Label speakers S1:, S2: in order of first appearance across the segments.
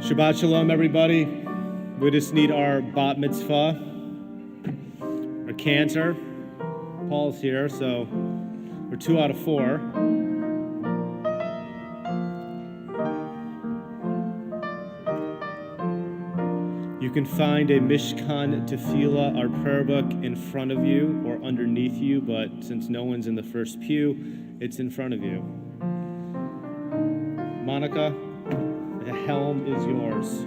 S1: Shabbat Shalom, everybody. We just need our bat mitzvah, our cantor. Paul's here, so we're 2 out of 4. You can find a Mishkan Tefillah, our prayer book, in front of you or underneath you, but since no one's in the first pew, it's in front of you. Monica, the helm is yours.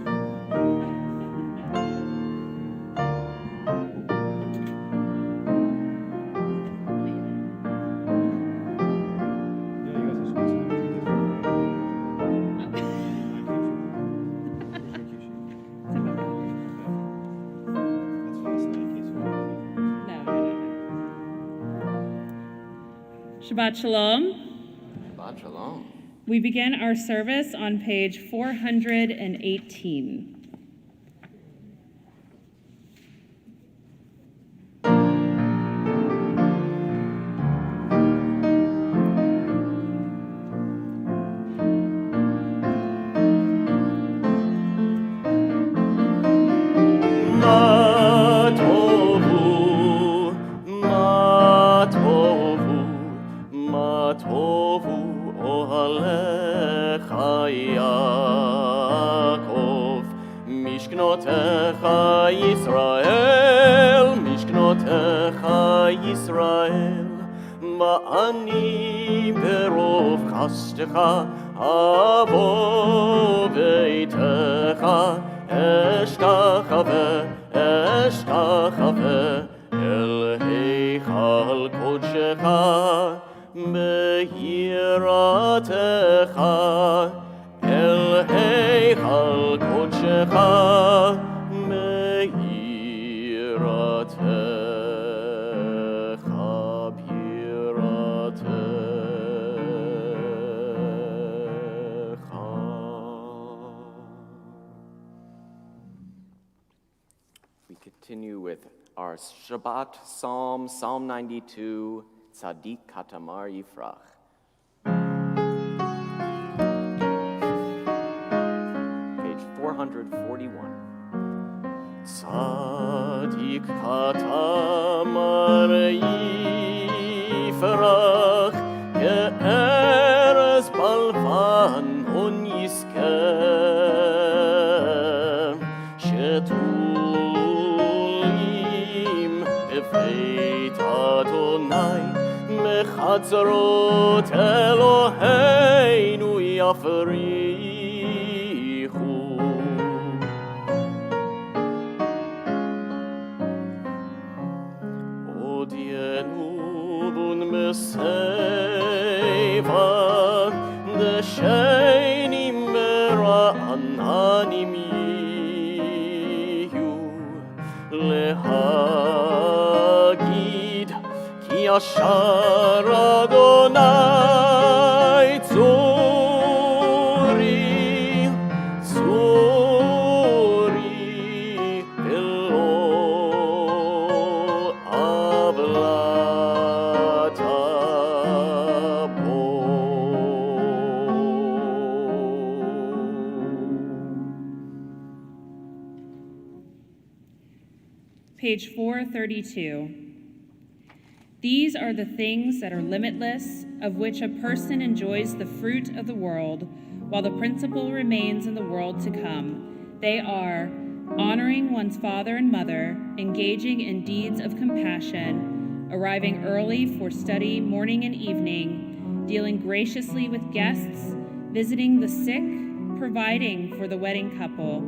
S2: Shabbat Shalom.
S3: Shabbat Shalom.
S2: We begin our service on page 418.
S4: ואני ברוב חסדך אבוא ביתך אשתחווה אל היכל קודשך ביראתך אל היכל קודשך
S3: Continue with our Shabbat Psalm, Psalm 92, Tzadik Katamar Yifrach. Page 441.
S4: Tzadik Katamar Yifrach Ke'erez balvan on yizker בית אדוני מחצרות אלוהינו יפריחו הודיענו בון מסייבה דשיינים ברעננים יהיו ישר אדוני צורי ולא עוולת בו.
S2: Page 432. These are the things that are limitless, of which a person enjoys the fruit of the world, while the principle remains in the world to come. They are honoring one's father and mother, engaging in deeds of compassion, arriving early for study morning and evening, dealing graciously with guests, visiting the sick, providing for the wedding couple,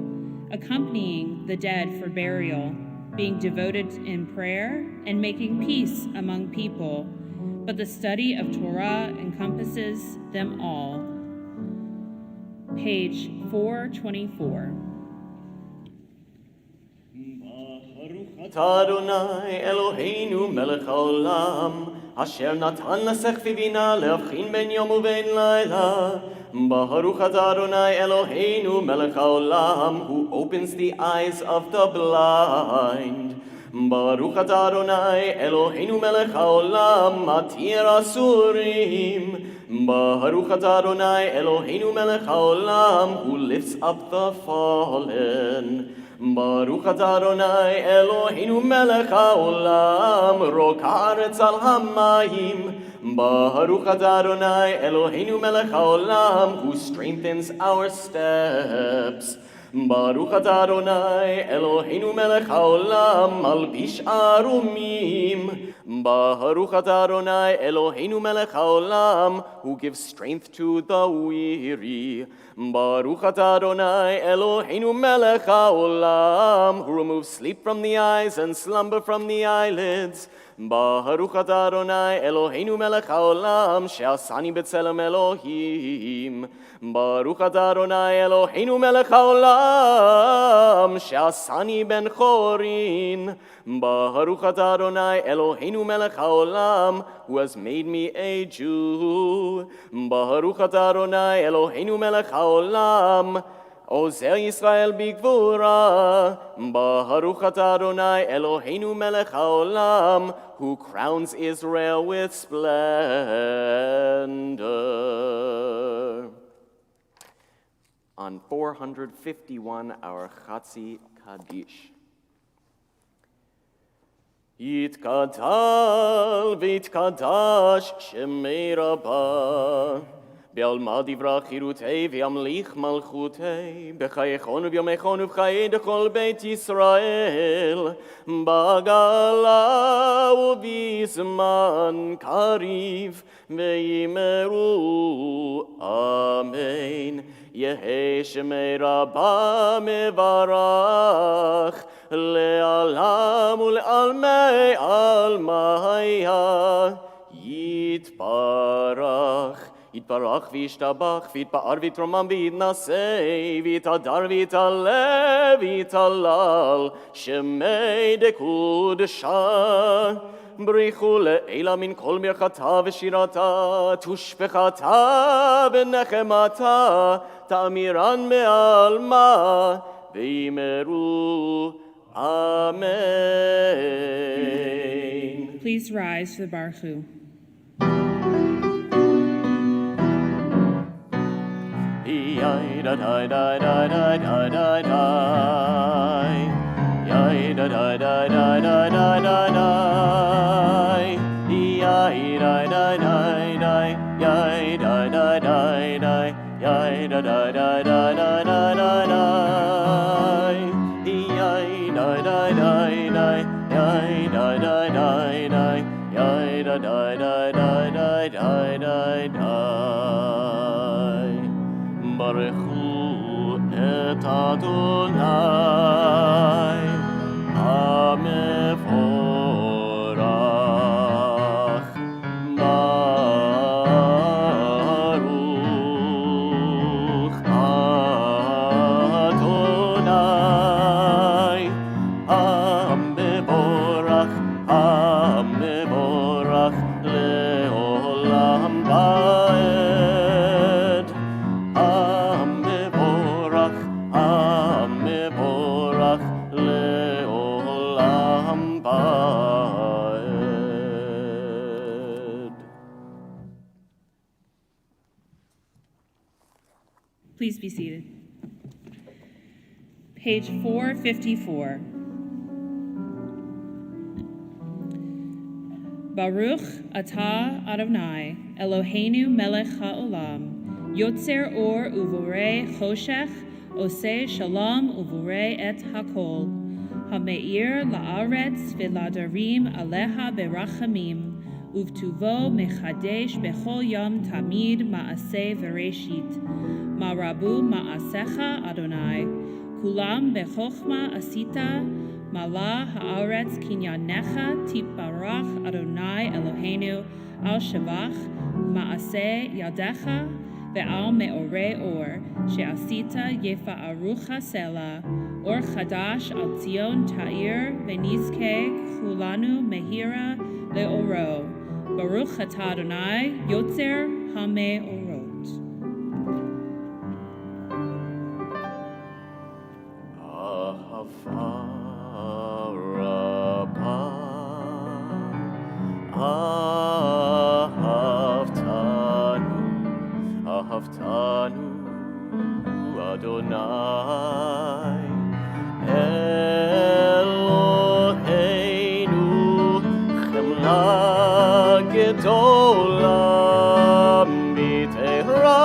S2: accompanying the dead for burial, being devoted in prayer, and making peace among people. But the study of Torah encompasses them all. Page 424.
S4: Adonai Eloheinu melech haolam, asher natan lesechvi bina leavchin ben yom uben laila. Baruch atah Adonai Eloheinu melech haolam, who opens the eyes of the blind. Baruch atah Adonai Eloheinu melech haolam, matir asurim. Baruch atah Adonai Eloheinu melech haolam, who lifts up the fallen. Baruch atah Adonai Eloheinu melech haolam, rokah haaretz al hamayim. Baruch atah Adonai Eloheinu melech haolam, who strengthens our steps. Baruch atah Adonai Eloheinu melech haolam, malbish arumim. Baruch atah Adonai Eloheinu melech haolam, who gives strength to the weary. Baruch atah Adonai Eloheinu melech haolam, who removes sleep from the eyes and slumber from the eyelids. Baruch atah Adonai Eloheinu melech haolam, she'asani b'tzelem Elohim. Baruch atah Adonai Eloheinu melech haolam, she'asani ben chorin. Baruch atah Adonai Eloheinu melech haolam, who has made me a Jew. Baruch atah Adonai Eloheinu melech haolam, Ozer Yisrael bigvura. Baruch atah Adonai Eloheinu melech haolam, who crowns Israel with splendor. On 451, our Chatzi Kaddish. Yitkadal v'yitkadash shemei rabbah, בעלמא דברה חירותי וימליך מלכותי, בחייכון וביומכון ובחיי דכל בית ישראל, בגלה ובזמן קריב, ויאמרו אמן. יהי שמי רבה מברך, לעולם ולעלמי עלמיה, יתברך. יתברך וישתבח, ויתפאר ויתרומם ויתנשא, ויתהדר ויתעלה ויתהלל, שמי דקודשה. בריחו לעילה מן כל ברכתה ושירתה, תושבחתה ונחמתה, תאמירן בעלמה, ויאמרו אמן.
S2: Please rise for the Baruch Hu.
S4: Yai da da da da da da da da. Yai da da da da da da da da. Yai da da da da. Yai da da da da. Yai da da da da da da da. Yai da da da da. Yai da da da da. Yai da da da da da da. ברכו את אדוני המבורך, ברוך אדוני המבורך, המבורך לעולם ועד. המבורך לעולם ועד.
S2: Please be seated. Page 454. Baruch atah Adonai Eloheinu melech haolam, Yotzer or uvorei choshech, oseh shalom uvorei et hakol, hameir la'aretz v'ladarim aleha berachamim, uvtuvo mechadesh bechol yom tamid ma'aseh v'reshit, ma'rabu ma'asecha Adonai, kulam bechochma asita, mala ha'aretz kinyanecha tiparach Adonai Eloheinu al shavach ma'aseh yadecha, ועל מאורי אור, שעשית יפארוך סלע, אור חדש על ציון תאיר, ונזכה כולנו מהירה לאורו. ברוך אתה אדוני, יוצר המאורות.
S4: אהבה רבה, אהבתנו Adonai Eloheinu Chemla Gedola Mitera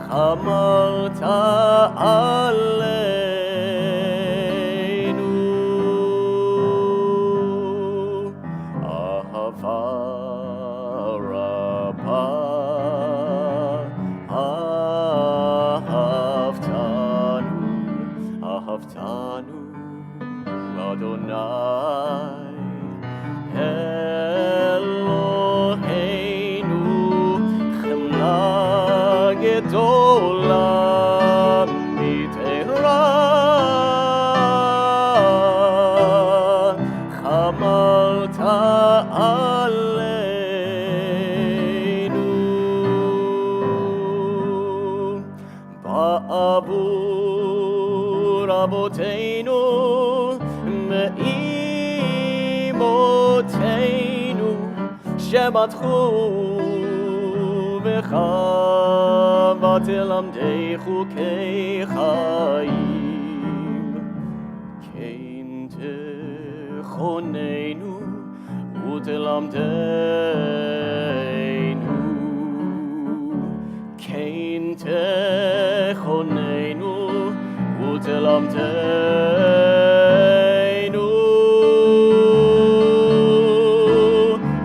S4: Chamalta Aleinu Ahava Ahavtanu Adonai Eloheinu Chemla Gedola Mitera Chamalta Aleinu Ba'avur Aboteinu Me'imoteinu Shebatchu Becha V'tilamdei Chukei Chaim Kein Techoneinu U'tilamdeinu Kein Techoneinu U'tilamdeinu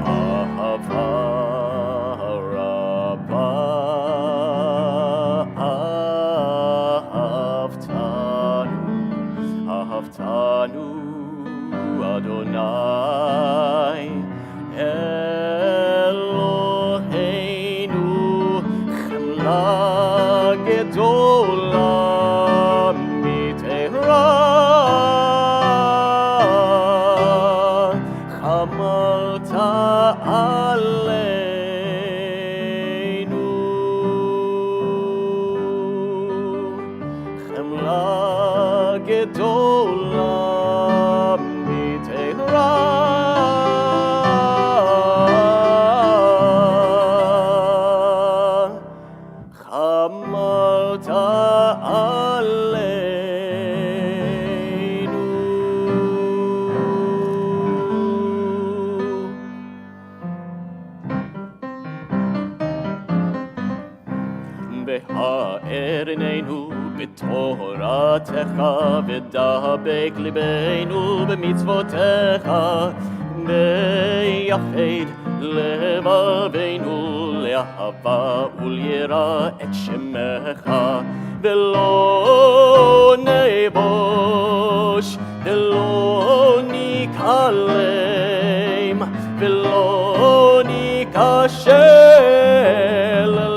S4: Ahava Ahavtanu Adonai Eloheinu Chemla Gedola Mitera Chamalta Aleinu Chemla Gedola Mitera Chamalta Aleinu Beha'erinenu B'toratecha V'dabek libeinu B'mitzvotecha B'yached levaveinu Le'ahava u'l'yira et shemecha V'lo nebosh V'lo nikalem V'lo nikashel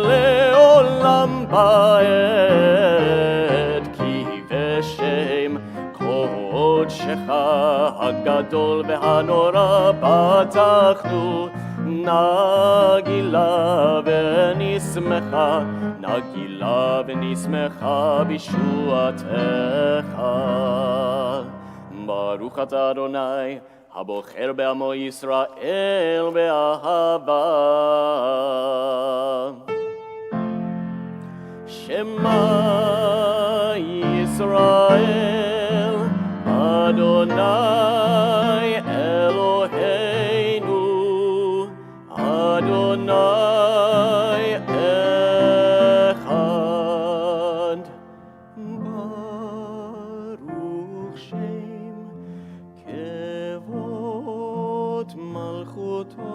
S4: Le'olam ba'ed Ki v'shem Kodshecha Hagadol v'hanora Batachnu Nagila v'nismecha B'shuatecha Baruch atah Adonai Habocher be'amo Yisrael be'ahava Shema Yisrael Adonai Eloheinu Adonai Echad Baruch Shem Kevod Malchuto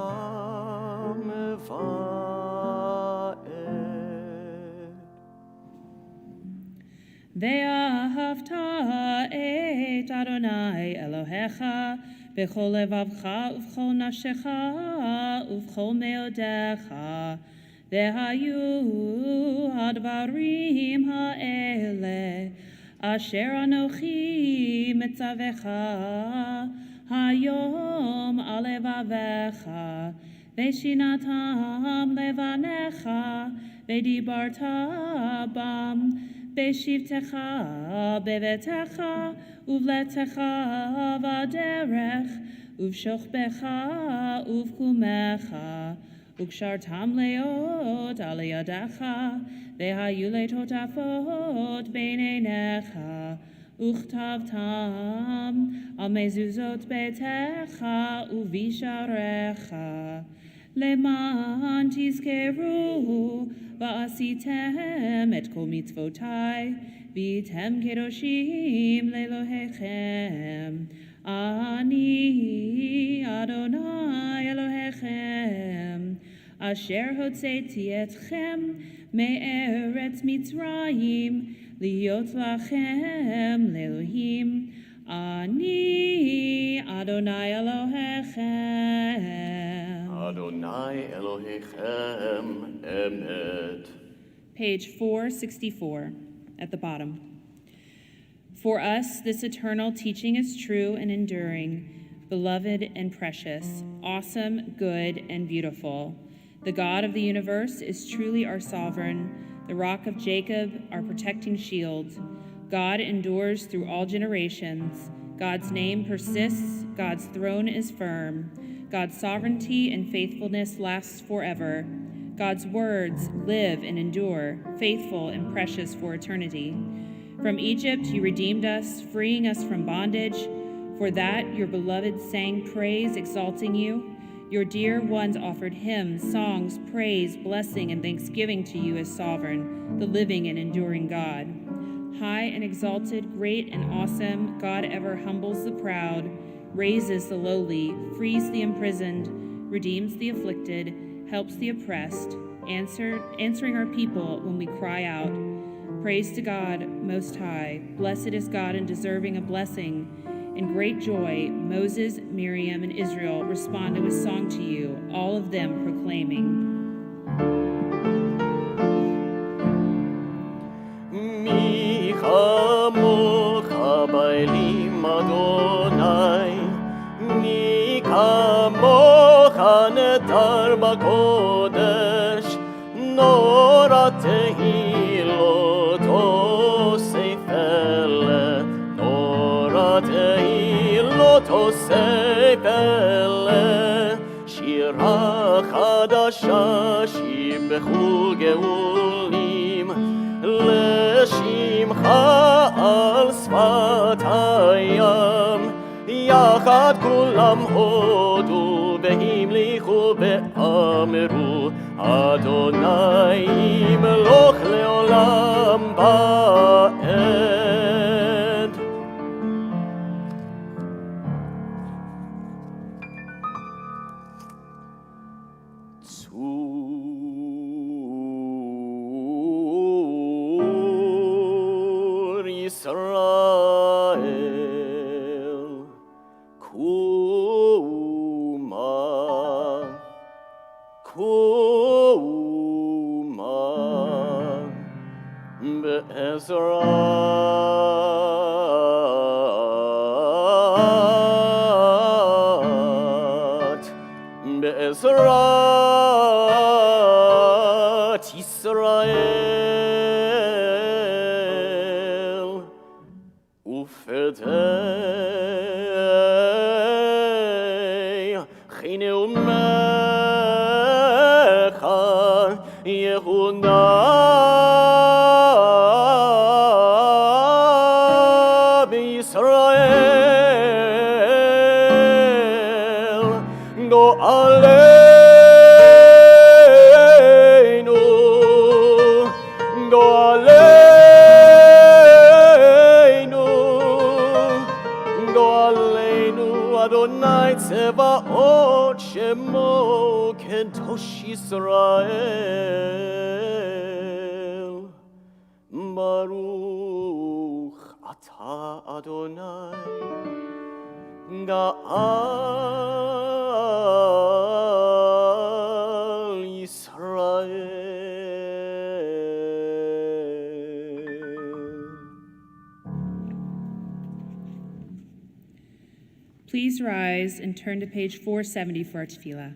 S4: Leolam Va'ed
S2: Ve'ahavta et Adonai Elohecha B'chol levavcha uv'chol nafshecha uv'chol meodecha Ve'hayu hadvarim ha'ele Asher anochi mitzavecha Hayom alevavecha Ve'shinatam levanecha Ve'dibarta bam Beshivtecha bevetecha uvletecha vaderech ובשוכבך ובקומך, וקשרתם להיות על ידך, והיו לטוטפות בין עיניך, וכתבתם על מזוזות ביתך ובשעריך, למען תזכרו ועשיתם את כל מצוותי, והייתם קדושים לאלוהיכם. אני אדוני אלוהיכם, אשר הוצאתי אתכם מארץ מצרים, להיות לכם לאלוהים. אני אדוני אלוהיכם.
S4: Adonai Elohechem Emet.
S2: Page 464 at the bottom. For us, this eternal teaching is true and enduring, beloved and precious, awesome, good, and beautiful. The God of the universe is truly our sovereign, the rock of Jacob, our protecting shield. God endures through all generations. God's name persists. God's throne is firm. God's sovereignty and faithfulness lasts forever. God's words live and endure, faithful and precious for eternity. From Egypt you redeemed us, freeing us from bondage. For that your beloved sang praise, exalting you. Your dear ones offered hymns, songs, praise, blessing, and thanksgiving to you as sovereign, the living and enduring God. High and exalted, great and awesome, God ever humbles the proud, raises the lowly, frees the imprisoned, redeems the afflicted, helps the oppressed, answering our people when we cry out. Praise to God Most High. Blessed is God and deserving of blessing. In great joy, Moses, Miriam, and Israel responded with song to you, all of them proclaiming.
S4: Mi chamocha bailim Adonai, mi kamocha netar bakodesh, nora tehilot osefele, nora tehilot osefele, shira chadasha shibechu geulim, לשמך על שפת הים, יחד כולם הודו והמליכו ואמרו, אדוני ימלוך לעולם ועד. Israel, Kuma, Kuma, Be'ezrat, Be'ezrat, Israel, ופדי חי נאומך יהודה בישראל גואלנו גואלנו אדוני צבאות שמו קדוש ישראל ברוך אתה אדוני גאל ישראל.
S2: Please rise and turn to page 470 for our tefillah.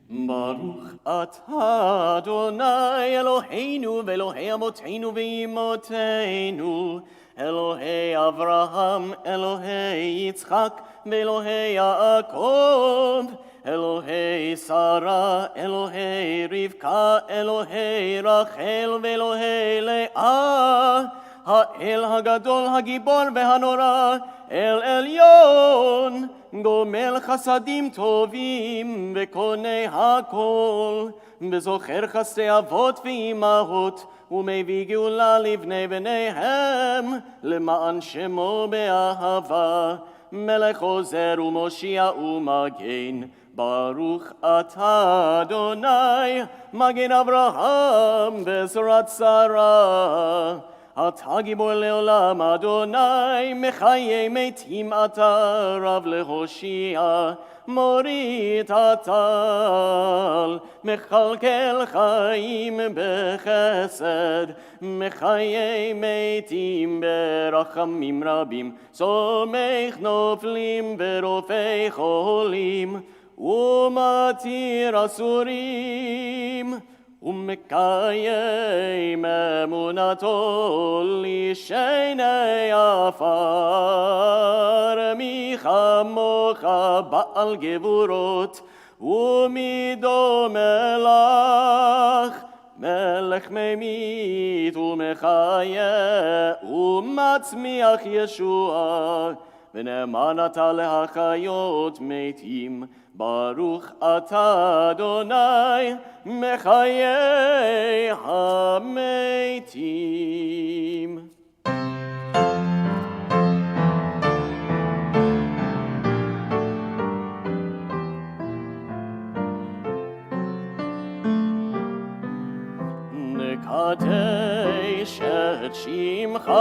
S4: Baruch ברוך אתה אדוני אלוהינו ואלוהי אבותינו ואמותינו, אלוהי אברהם, אלוהי יצחק ואלוהי יעקב, אלוהי שרה, אלוהי רבקה, אלוהי רחל ואלוהי לאה, האל הגדול, הגיבור והנורא, אל עליון, גומל חסדים טובים וקונה הכל, וזוכר חסדי אבות ואימהות, ומביא גאולה לבני בניהם, למען שמו באהבה, מלך עוזר ומושיע ומגן, ברוך אתה אדוני, מגן אברהם בעזרת שרה. אתה גיבור לעולם אדוני, מחיי מתים אתה רב להושיע, מוריד הטל, מכלכל חיים בחסד, מחיי מתים ברחמים רבים, סומך נופלים ורופא חולים, ומתיר אסורים, ומקיים אמונתו לשני עפר, מי כמוך בעל גבורות ומידו מלך, מלך ממית ומחיה ומצמיח ישועה, ונאמן אתה להחיות מתים, ברוך אתה אדוני מחיי המתים. נקדש את שמך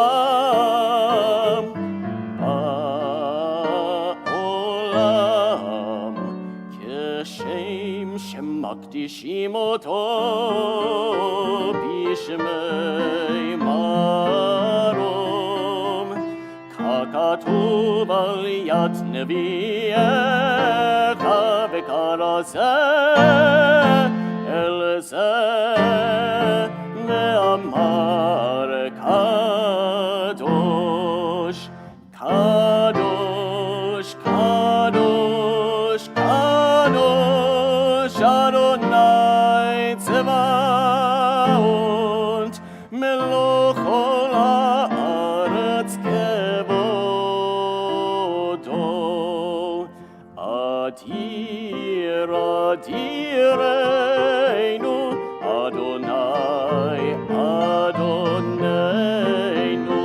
S4: שמקדישים אותו בשמי מרום, ככתוב על יד נביאך וכרזה אל זה, ואמר קדוש, קדוש, קדוש, קדוש אדוני צבאות, מלוך כל הארץ כבודו. אדיר אדירנו אדוני אדוננו,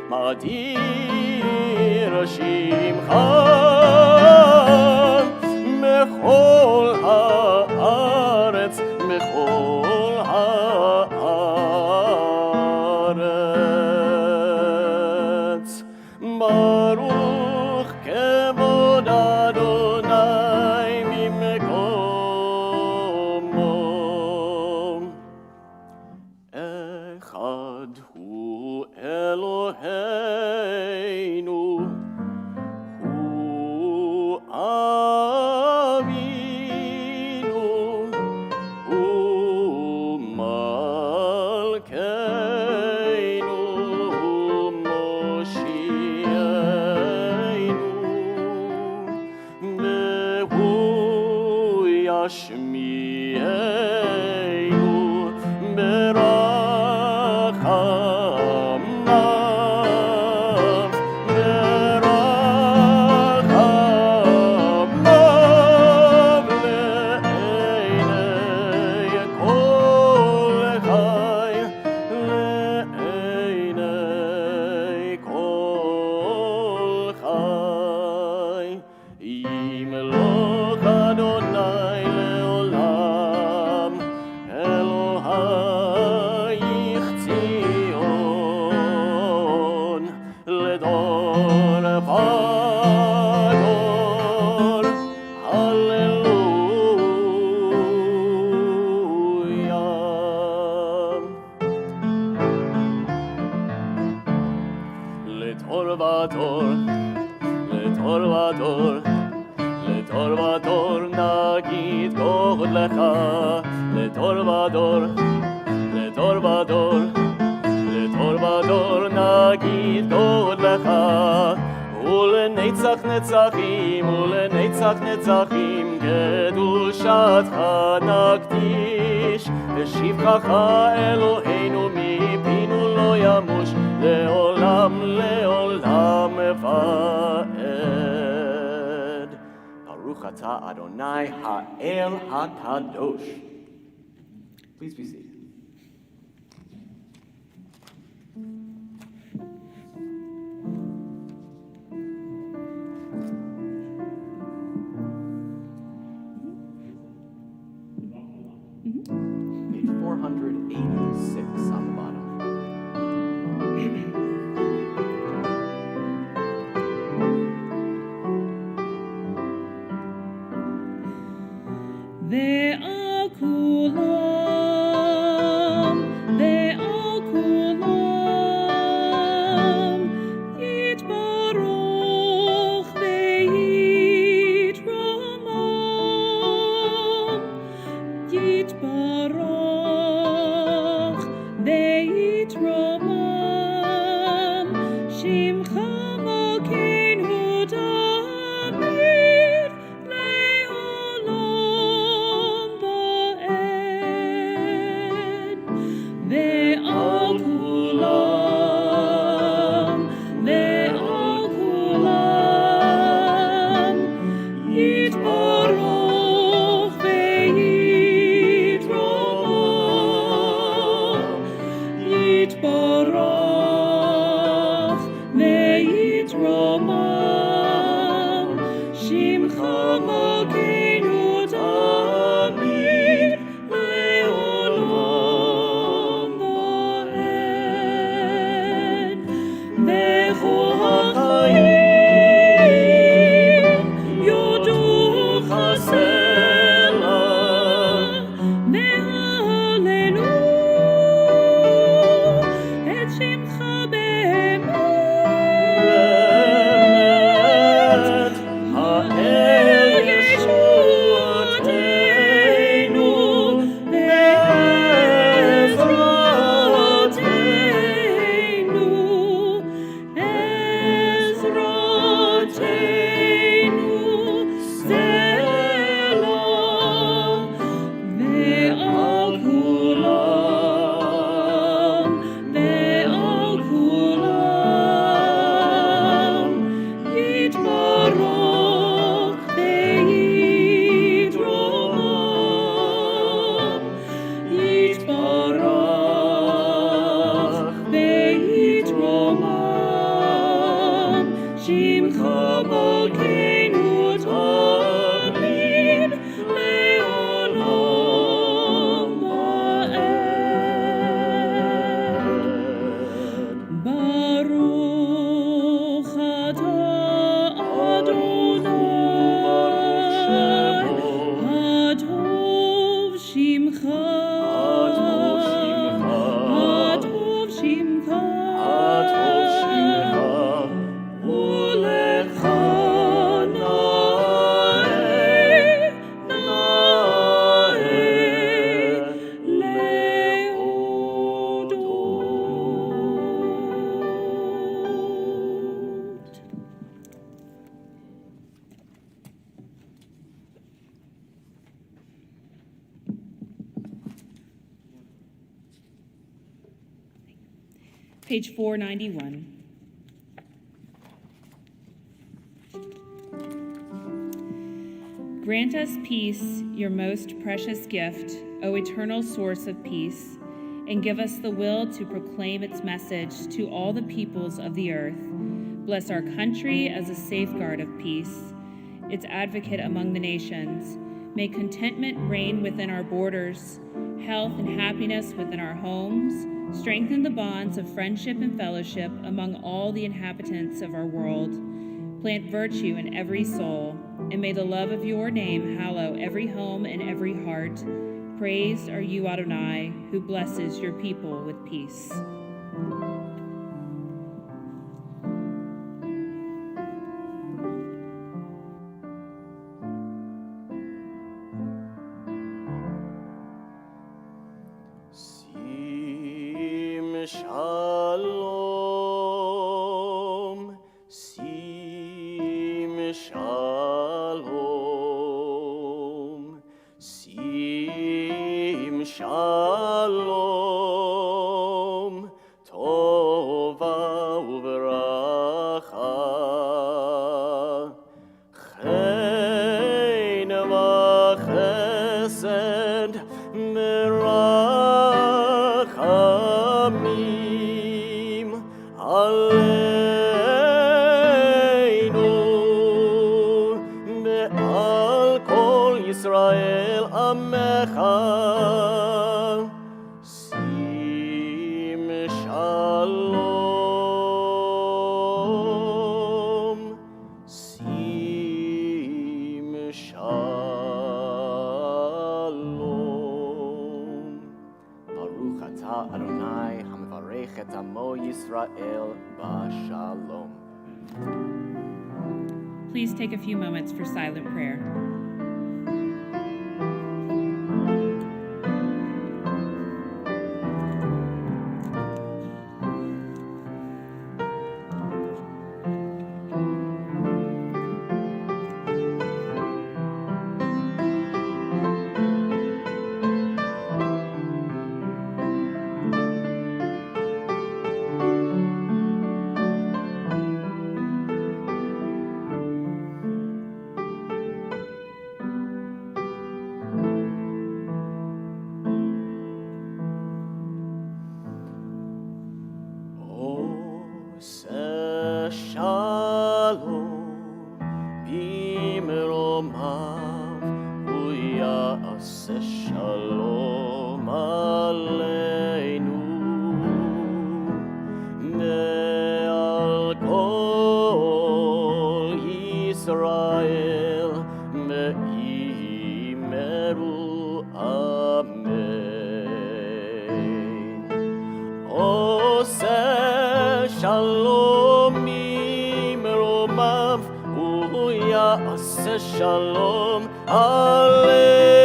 S4: מדיר שמך בכל הארץ, בכל הארץ. ברוך כבוד אדוני ממקומו. אחד הוא אלוהינו, הוא אבינו, הוא מלכנו, הוא מושיענו, והוא ישמיענו ברחמיו, ברחמיו לעיני כל חי, לעיני כל חי. ימלוך אדוני לעולם, אלוהיך ציון, לדור ודור, הללויה. לדור ודור, לדור ודור, לדור ודור נא נגיד גודלך לדור ודור, לדור ודור, לדור ודור נגיד גודלך ולנצח נצחים, ולנצח נצחים קדושתך נקדיש ושבחך אלוהינו מפינו לא ימוש לעולם לעולם ועד. ברוך אתה אדוני האל הקדוש. Please be seated. Page 486 on the bottom.
S2: Ve'akulam, ve'akulam, yitbaruch ve'yitramam, yitbaruch ve'yitramam, shimcha malkeinu tamid le'olam va'ed. Ve'al kulam, ve'al kulam, yitbaruch ve'yitramam, yitbaruch ve'yitramam, shimcha malkeinu tamid le'olam va'ed. V'chol ha'chayim yodu chasela, ve'halelu et shimcha be'emet. Ha'el Yeshuateinu ve'ezrateinu, ezrateinu Selah. Ve'al kulam, ve'al kulam, yitbaruch ve'yitramam, yitbaruch ve'yitramam, shimcha malkeinu tamid le'olam va'ed. Baruch atah Adonai, Hatov Shimcha, Hatov Shimcha, Ulecha nae, nae leodot. Page 491. Grant us peace, your most precious gift, O eternal source of peace, and give us the will to proclaim its message to all the peoples of the earth. Bless our country as a safeguard of peace, its advocate among the nations. May contentment reign within our borders, health and happiness within our homes. Strengthen the bonds of friendship and fellowship among all the inhabitants of our world. Plant virtue in every soul, and may the love of your name hallow every home and every heart. Praised are you, Adonai, who blesses your people with peace.
S4: shalom, sim shalom, sim shalom, tova uveracha, chen v'chesed merachamim aleinu ve'al kol Yisrael amecha. Sim shalom, sim shalom. Baruch atah Adonai hamavarech et amo Yisrael b'shalom.
S2: Please take a few moments for silent prayer.
S4: Shalom bimromav hu ya'aseh shalom aleinu ve'al kol Yisrael me'imeru amen. Oseh shalom mimromav hu ya'aseh shalom aleinu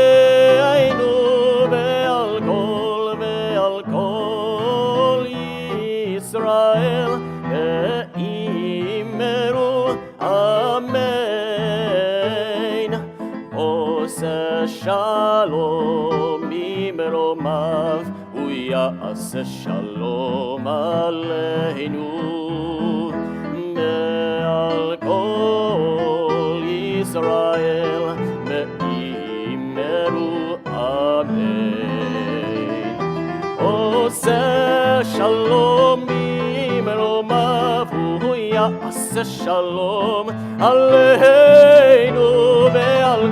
S4: ve'al kol Yisrael ve'imeru amen. Oseh shalom mimromav hu ya'aseh shalom aleinu ve'al kol Yisrael me'imeru amen. Oseh shalom mimromav hu ya'aseh shalom aleinu ve'al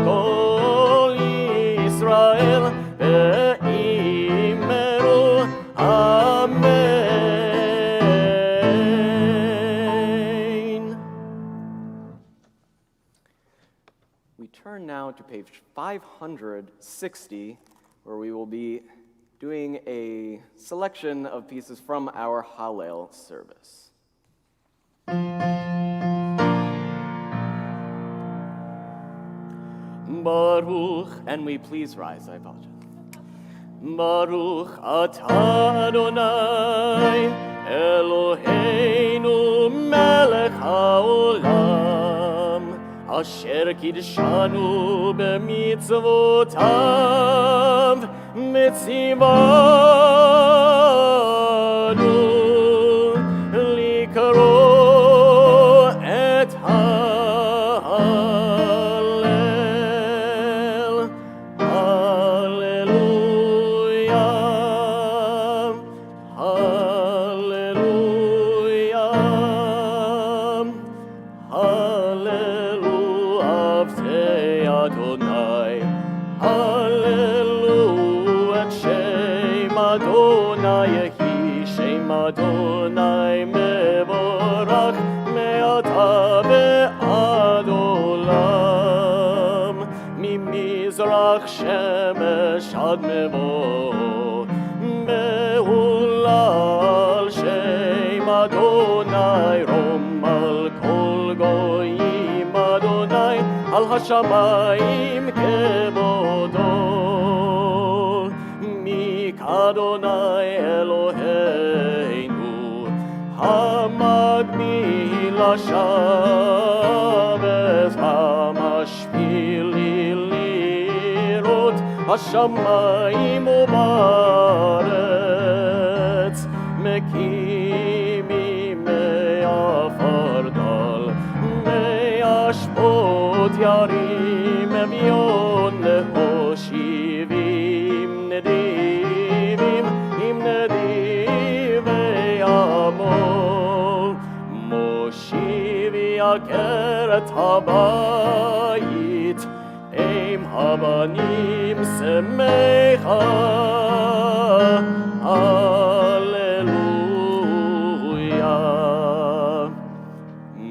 S4: kol Yisrael ve'imeru amen.
S3: We turn now to page 560, where we will be doing a selection of pieces from our Hallel service.
S4: Baruch, and we please rise, I apologize. Baruch atah Adonai Eloheinu melech haolam asher kidshanu b'mitzvotav mitzivanu likro et Hallel. Hallelujah, hallelujah, hallelujah, avtei Adonai, hallelujah, et shem Adonai yehi, shem Adonai mevorach, me'ata ve'ad olam, ממזרח שמש עד מבוא, מהולל שם אדוני, רום על כל גויים אדוני, על השמיים כבודו. מכאדוני אלוהי השבס המשפילי לראות השמיים ובארץ מקימים מעפר דל מהשפות ירים אביון להושיבים נדיבים עם נדיבי עמול מושיב יקר את הבית עם הבנים שמחה הללויה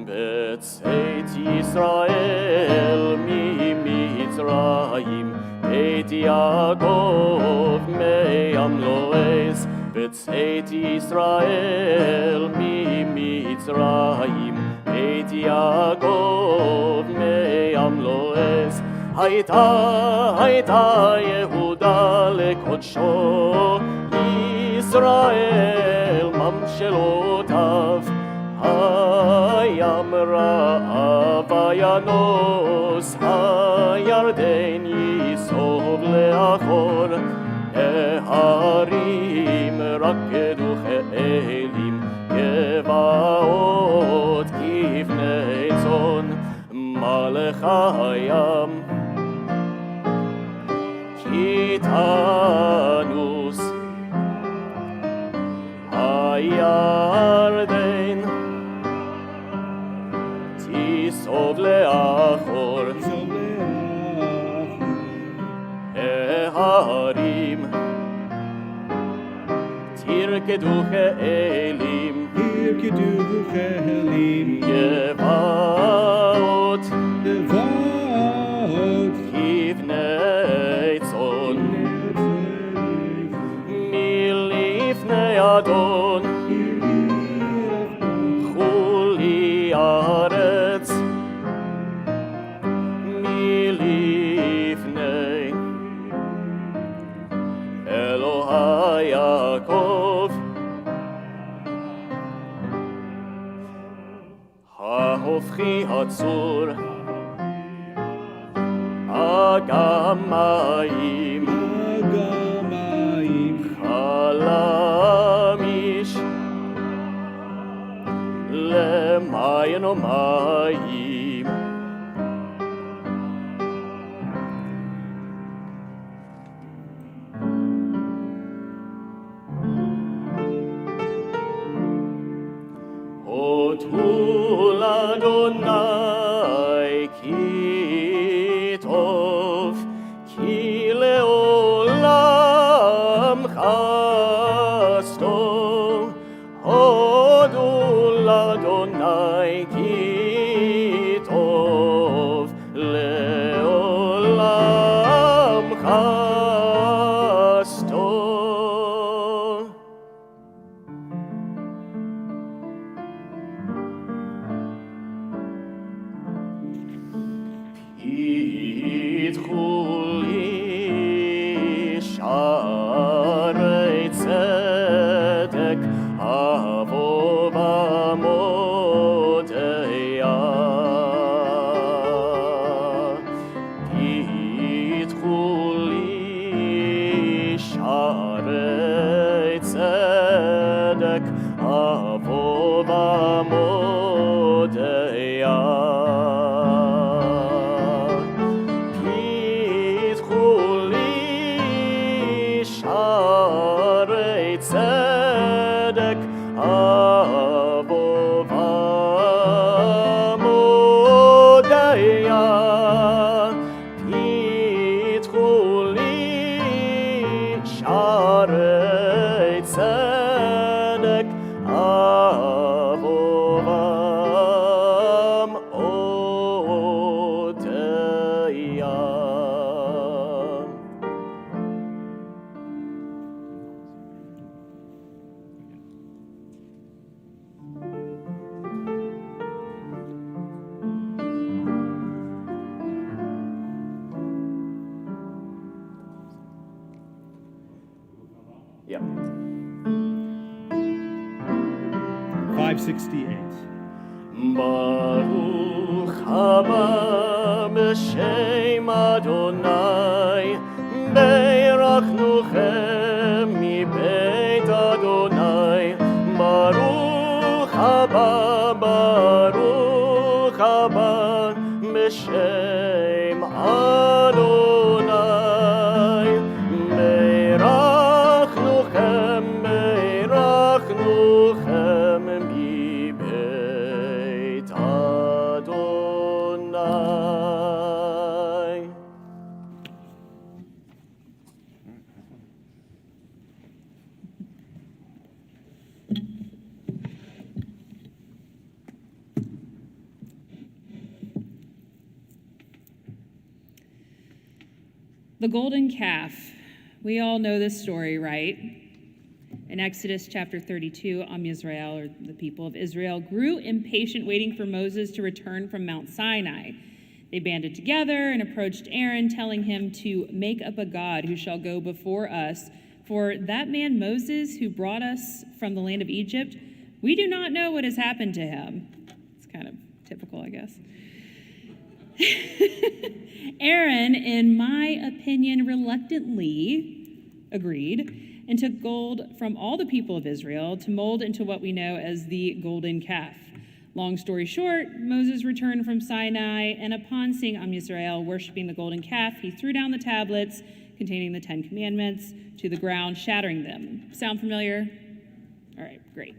S4: בצאת ישראל ממצרים בית יעקב מים לועז בצאת ישראל ממצרים בית יעקב מים לועז הייתה יהודה לקודשו ישראל ממשלותיו הים רעב וינוס הירדן יסוב לאחור ההרים רקדו כאלים גבעות כבני צאן מלך הים קיטנוס הירדן תיסוב לאחור ההרים תרקדו כאלים גבעות כבני צאן מלפני אדון חולי ארץ מלפני אלוהי יעקב ההופכי הצור אגם מים חלמיש למים ומים הודו לאדוני כי טוב כי לעולם חסדו הודו לאדוני כי טוב לעולם חסדו פיתחו לי שערי צדק אבוא במודיה פיתחו לי שערי צדק אבוא במודיה צדק אבוא במודיה פיתחו לי שערי צדק אבוא במודיה Yeah.
S1: 568.
S4: Baruch haba b'shem Adonai, beirachnuchem mibeit Adonai. Baruch haba b'shem Adonai, beirachnuchem mibeit Adonai.
S2: The golden calf. We all know this story, right? In Exodus chapter 32, Am Yisrael, or the people of Israel, grew impatient waiting for Moses to return from Mount Sinai. They banded together and approached Aaron, telling him to make up a god who shall go before us. For that man Moses, who brought us from the land of Egypt, we do not know what has happened to him. It's kind of typical, I guess. Aaron, in my opinion, reluctantly agreed and took gold from all the people of Israel to mold into what we know as the golden calf. Long story short, Moses returned from Sinai, and upon seeing Am Yisrael worshiping the golden calf, he threw down the tablets containing the 10 Commandments to the ground, shattering them. Sound familiar? All right, great.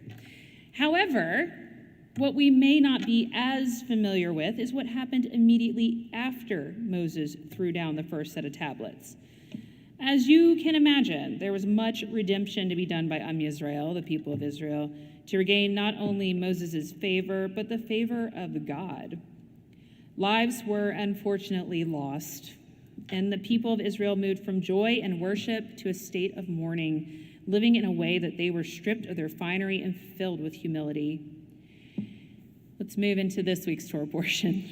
S2: However, what we may not be as familiar with is what happened immediately after Moses threw down the first set of tablets. As you can imagine, there was much redemption to be done by Am Yisrael, the people of Israel, to regain not only Moses' favor, but the favor of God. Lives were unfortunately lost, and the people of Israel moved from joy and worship to a state of mourning, living in a way that they were stripped of their finery and filled with humility. Let's move into this week's Torah portion.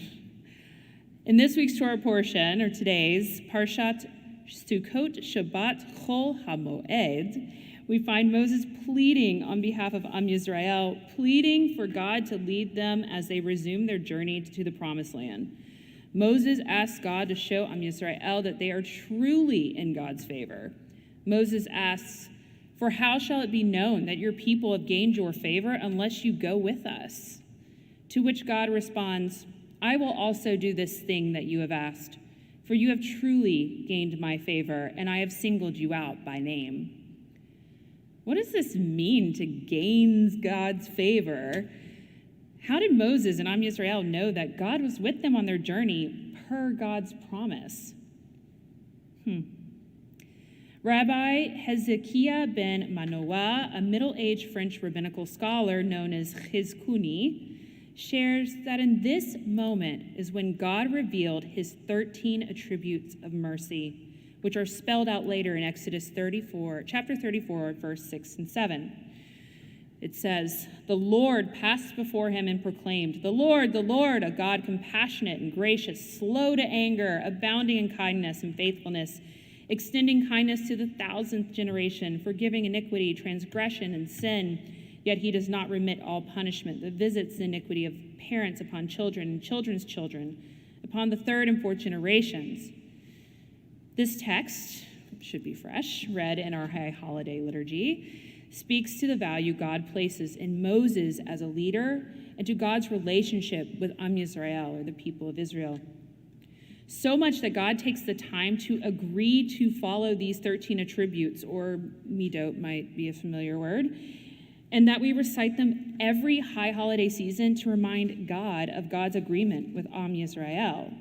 S2: In this week's Torah portion, or today's, Parshat Sukkot Shabbat Chol HaMoed, we find Moses pleading on behalf of Am Yisrael, pleading for God to lead them as they resume their journey to the Promised Land. Moses asks God to show Am Yisrael that they are truly in God's favor. Moses asks, "For how shall it be known that your people have gained your favor unless you go with us?" To which God responds, "I will also do this thing that you have asked, for you have truly gained my favor, and I have singled you out by name." What does this mean, to gain God's favor? How did Moses and Am Yisrael know that God was with them on their journey per God's promise? Rabbi Hezekiah ben Manoah, a middle-aged French rabbinical scholar known as Chizkuni, shares that in this moment is when God revealed his 13 attributes of mercy, which are spelled out later in chapter 34, verse 6 and 7. It says, "The Lord passed before him and proclaimed, the Lord, a God compassionate and gracious, slow to anger, abounding in kindness and faithfulness, extending kindness to the 1,000th generation, forgiving iniquity, transgression, and sin. Yet he does not remit all punishment, that visits the iniquity of parents upon children and children's children, upon the 3rd and 4th generations." This text, should be fresh, read in our high holiday liturgy, speaks to the value God places in Moses as a leader and to God's relationship with Am Yisrael, or the people of Israel. So much that God takes the time to agree to follow these 13 attributes, or midot might be a familiar word, and that we recite them every high holiday season to remind God of God's agreement with Am Yisrael.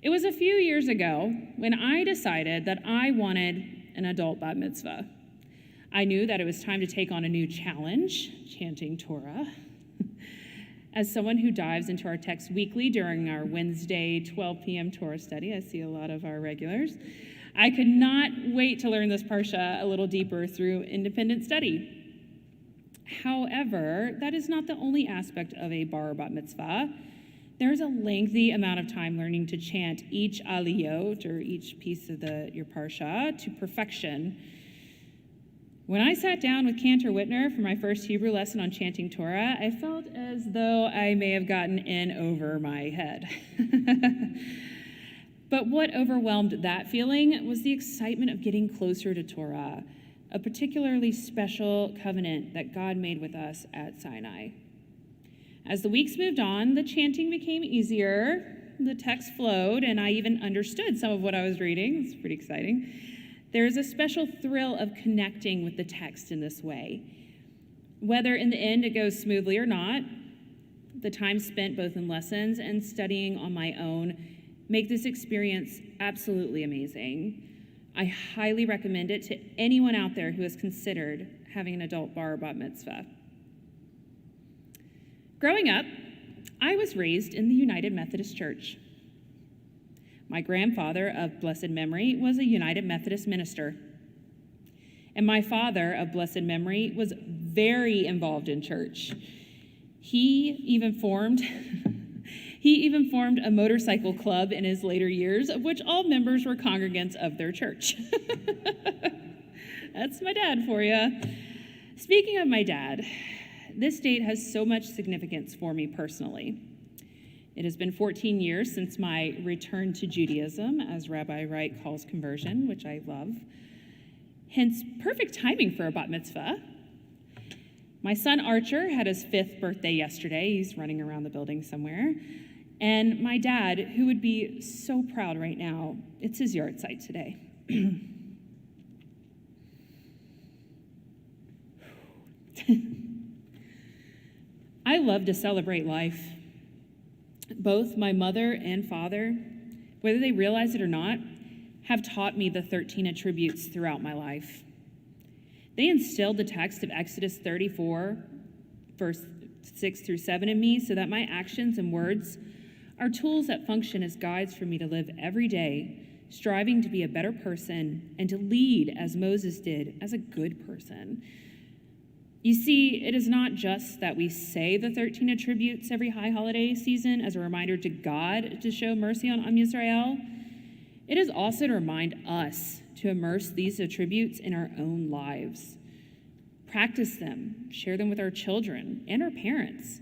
S2: It was a few years ago when I decided that I wanted an adult bat mitzvah. I knew that it was time to take on a new challenge, chanting Torah. As someone who dives into our text weekly during our Wednesday 12 p.m. Torah study, I see a lot of our regulars, I could not wait to learn this parsha a little deeper through independent study. However, that is not the only aspect of a bar bat mitzvah. There's a lengthy amount of time learning to chant each aliyot, or each piece of your parsha, to perfection. When I sat down with Cantor Whitner for my first Hebrew lesson on chanting Torah, I felt as though I may have gotten in over my head. But what overwhelmed that feeling was the excitement of getting closer to Torah, a particularly special covenant that God made with us at Sinai. As the weeks moved on, the chanting became easier, the text flowed, and I even understood some of what I was reading. It's pretty exciting. There is a special thrill of connecting with the text in this way. Whether in the end it goes smoothly or not, the time spent both in lessons and studying on my own make this experience absolutely amazing. I highly recommend it to anyone out there who has considered having an adult bar or bat mitzvah. Growing up, I was raised in the United Methodist Church. My grandfather of blessed memory was a United Methodist minister. And my father of blessed memory was very involved in church. He even formed a motorcycle club in his later years, of which all members were congregants of their church. That's my dad for you. Speaking of my dad, this date has so much significance for me personally. It has been 14 years since my return to Judaism, as Rabbi Wright calls conversion, which I love. Hence, perfect timing for a bat mitzvah. My son Archer had his 5th birthday yesterday. He's running around the building somewhere. And my dad, who would be so proud right now, it's his yard site today. I love to celebrate life. Both my mother and father, whether they realize it or not, have taught me the 13 attributes throughout my life. They instilled the text of Exodus 34, verse 6 through 7 in me so that my actions and words are tools that function as guides for me to live every day, striving to be a better person and to lead as Moses did, as a good person. You see, it is not just that we say the 13 attributes every high holiday season as a reminder to God to show mercy on Am Yisrael. It is also to remind us to immerse these attributes in our own lives. Practice them, share them with our children and our parents.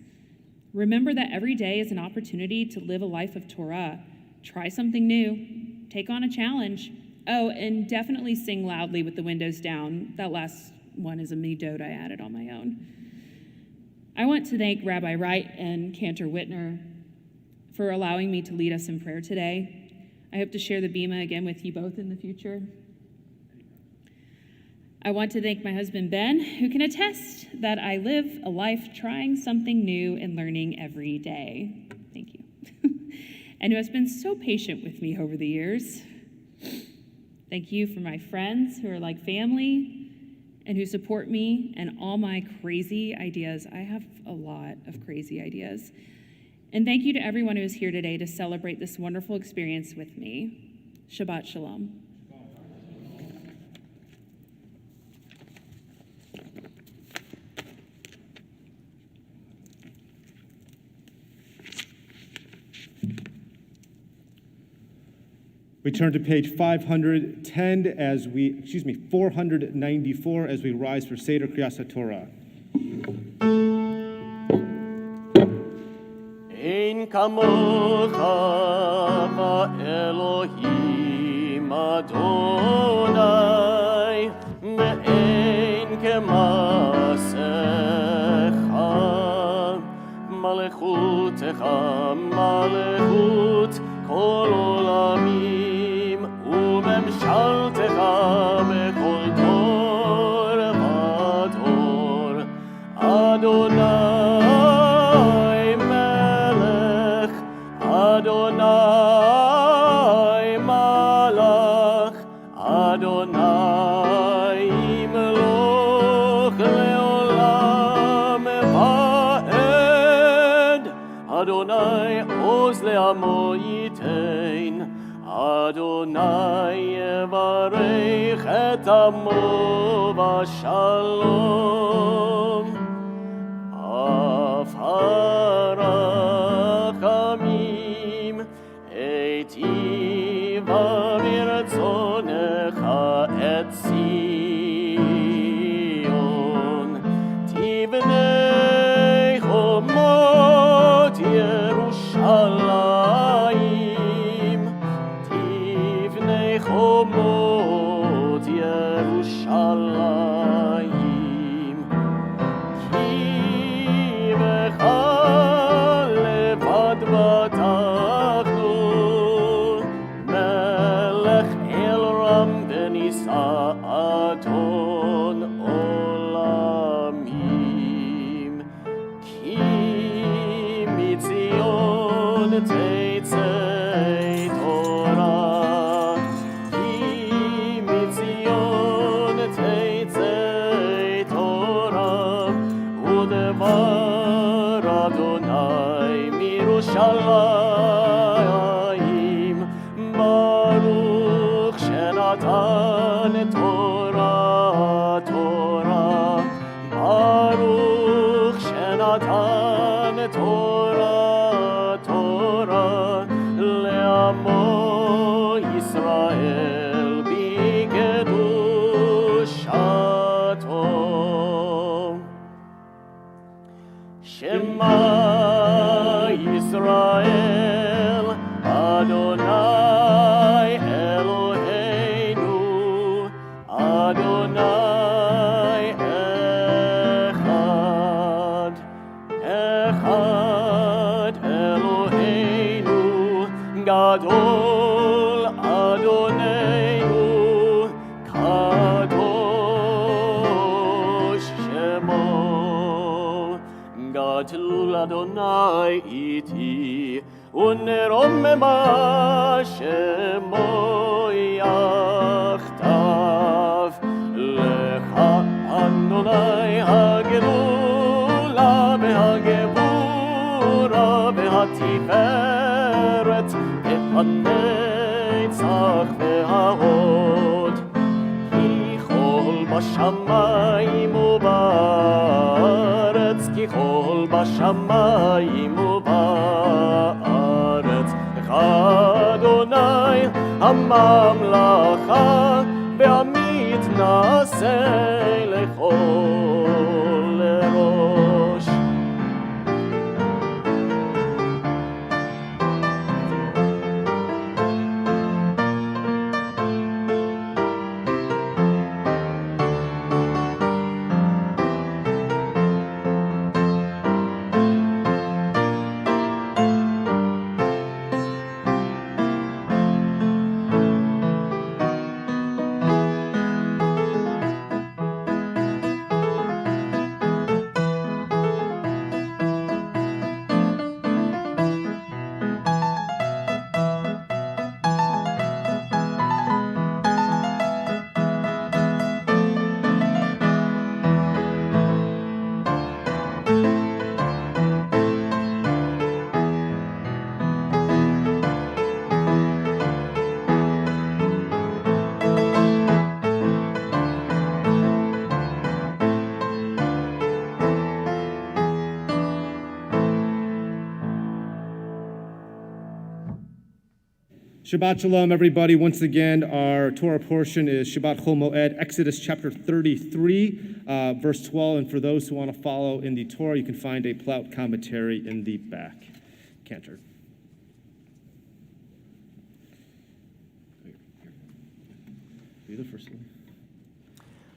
S2: Remember that every day is an opportunity to live a life of Torah. Try something new, take on a challenge. Oh, and definitely sing loudly with the windows down. That last one is a midot I added on my own. I want to thank Rabbi Wright and Cantor Whitner for allowing me to lead us in prayer today. I hope to share the bima again with you both in the future. I want to thank my husband, Ben, who can attest that I live a life trying something new and learning every day. Thank you. And who has been so patient with me over the years. Thank you for my friends who are like family and who support me and all my crazy ideas. I have a lot of crazy ideas. And thank you to everyone who is here today to celebrate this wonderful experience with me. Shabbat Shalom.
S1: We turn to page 494 as we rise for Seder Kriyas HaTorah.
S4: Ein kamocha Elohim Adonai, ve'ein kemasecha, malechutecha malechut kol olamim, umemshaltecha bechol dor v'dor. Adonai melech, Adonai malach, Adonai imloch leolam va'ed. Adonai oz le'amo yitein, Adonai yevarech et amo v'shalom. Af harachamim eitiva mirtzonecha et חיים. כי בך לבד בטחנו, מלך אל רם ונישא אדון עולמים. כי מציון תצא תורה, כי מציון תצא תורה, ודבר אדוני מירושלים. ברוך שנתן תורה תורה, ברוך שנתן תורה תורה, לעמו ישראל בקדושתו. שמע ישראל, אדוני אלוהינו, אדוני אחד. אחד אלוהינו, גדול אדוננו, קדוש שמו. גדול אדוני איתי, ונרוממה שמו יחדיו. לך אדוני הגדולה והגבורה והתפארת והנצח וההוד. כי כל בשמיים ובארץ, כי כל בשמיים ובארץ, לך אדוני הממלכה, והמתנשא לכל ראש.
S1: Shabbat Shalom, everybody. Once again, our Torah portion is Shabbat Chol Moed, Exodus chapter 33, verse 12. And for those who want to follow in the Torah, you can find a Plaut commentary in the back. Cantor. You're the first one.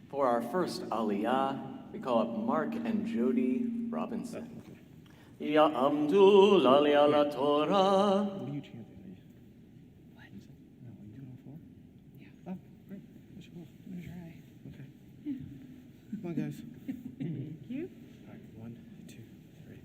S3: For our first Aliyah, we call up Mark and Jody Robinson.
S4: Ya'amdu l'Aliyah LaTorah.
S1: What are you chanting? What? No, are you doing all four? Yeah. Oh, great. Let's go.
S2: I'm gonna try.
S1: Okay. Come on, guys.
S2: Thank you.
S1: All right, 1, 2, 3.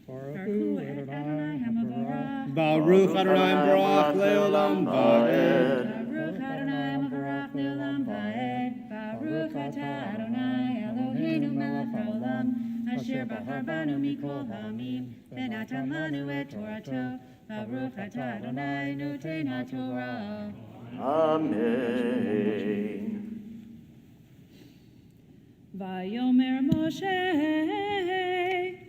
S2: Baruch Adonai Hamavarach.
S1: Baruch Adonai Barach Leolam Vaed.
S2: Baruch Adonai Hamavarach Leolam Vaed. Baruch Atah Adonai Eloheinu melech haolam, asher bahar banu mikol ha'amim, v'natan lanu et Torato. Baruch Atah Adonai noten haTorah.
S4: Amen.
S2: Vayomer Moshe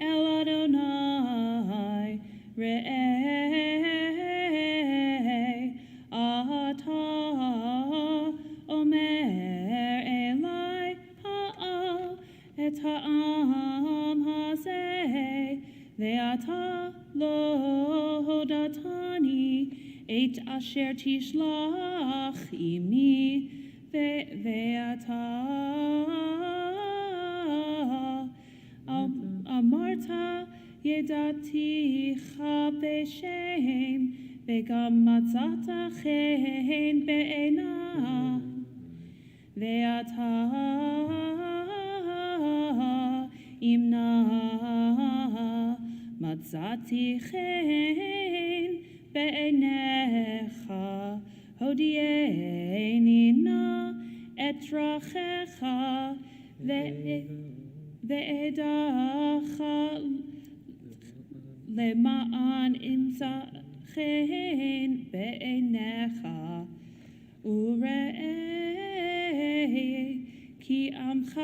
S2: el Adonai re'eh atah omer elai ha'al et ha'am hazeh ve'atah lo hodatani et asher tishlach imi ve'atah ידעתיך בשם, וגם מצאת חן בעיניי, ואתה עמנה מצאתי חן בעיניך, הודיעני נא את דרכיך, ואדעך למען אמצא חן בעיניך, וראה כי עמך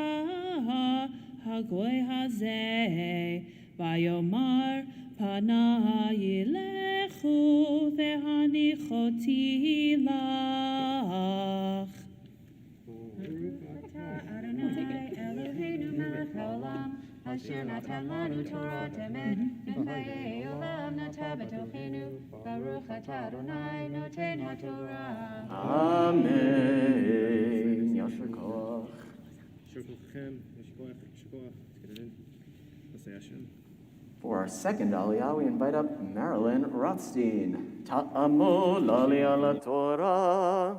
S2: הגוי הזה, ויאמר פניי ילכו והניחותי לך.
S5: Eloheinu melech haolam, asher natan lanu Torah temet, v'chayei olam nata b'tochenu, baruch atah Adonai noten haTorah.
S4: Amen. Yasher koach. For our second aliyah, we invite up Marilyn Rothstein. Ta'amol aliyah la Torah.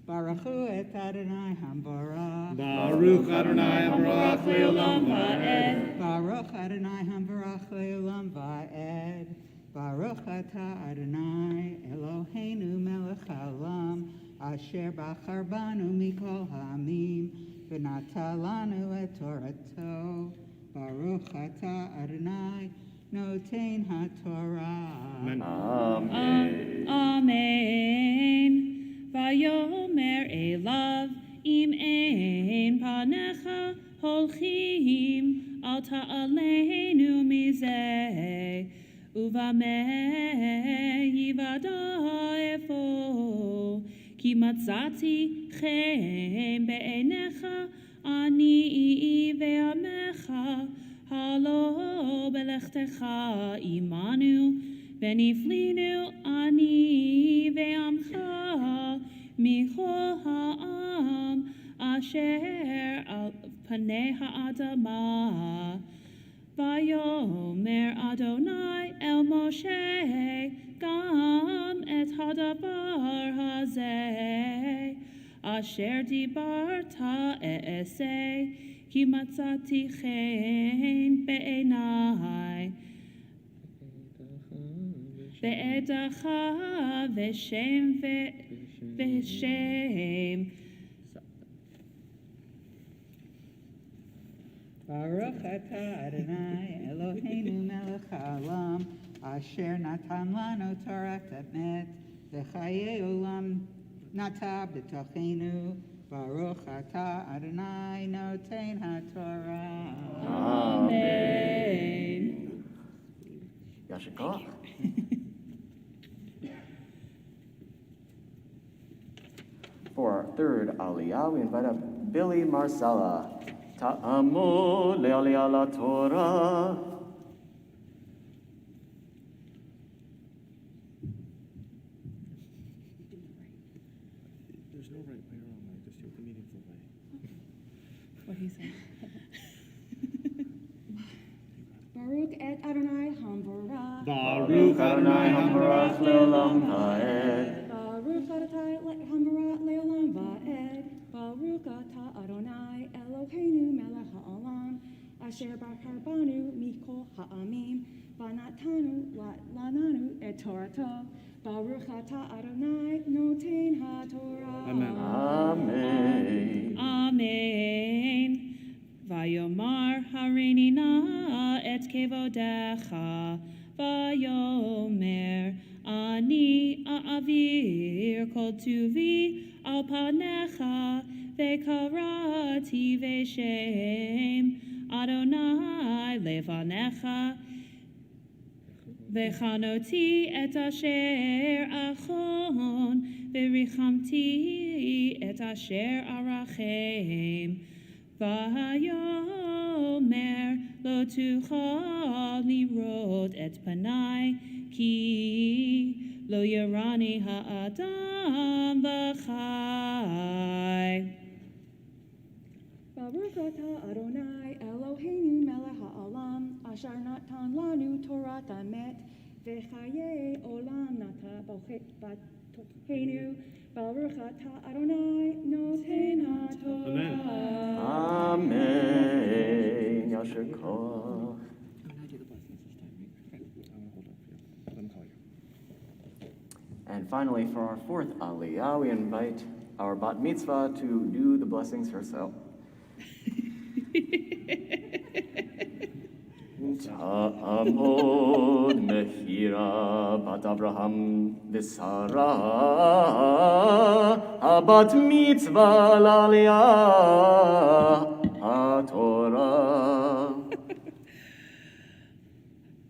S6: Baruch et Adonai Hambarach.
S1: Baruch Adonai Baruch Leolam Va'ed.
S6: Baruch Adonai Hambarach Leolam Va'ed. Baruch atah Adonai Eloheinu melech haolam, asher bachar banu mikol ha'amim, v'nata lanu et Torato. Baruch atah Adonai noten haTorah.
S1: Amen.
S2: Amen. Vayomer elav im ein panecha holchim al ta'aleinu mizeh uvame yivada efo ki matzati chen be'enecha ani ve'amecha halo belechtecha imanu veniflinu ani ve'amcha Michol ha'am asher al panei ha'adama. Vayomer Adonai el Moshe gam et hadavar hazeh asher dibarta e'eseh ki matzati chen be'enai ve'edacha v'shem v'shem.
S6: Baruch atah Adonai Eloheinu melech haolam, asher natan lanu Torah temet, v'chayei olam nata b'tochenu. Baruch atah Adonai noten haTorah.
S2: Amen.
S4: Yasher koach. For our third aliyah, we invite up Billy Marcella. Ta'amol le'aliyah la Torah.
S1: There's no right way or wrong way, just do it the meaningful way.
S2: What he said.
S5: Baruch et Adonai Hambarach.
S1: Baruch Adonai
S4: Hambarach le'olam va'ed.
S5: Baruch Adonai Hambarach leolam va'ed. Baruch atah Adonai Eloheinu melech haolam, asher bachar banu mikol ha'amim, v'natanu lananu et Torato. Baruch atah Adonai noten haTorah.
S1: Amen.
S4: Amen.
S2: Amen. Vayomar harini na et kevodecha. Vayomer ani a'avir kol tuvi al panecha vekarati veshem Adonai levanecha וחנותי את אשר אחון, וריחמתי את אשר ארחם. ויאמר לא תוכל לראות את פניי, כי לא ירני האדם וחי.
S5: Baruch atah Adonai Eloheinu melech ha'olam, asher natan lanu Torat emet, v'chaye olam nata batochenu. Baruch atah Adonai noten ha'torah.
S3: Amen. Yasher koach. And finally, for our fourth aliyah, we invite our bat mitzvah to do the blessings herself. Ta'amod Mechira bat Avraham v'Sara habat mitzvah l'aliyah haTorah.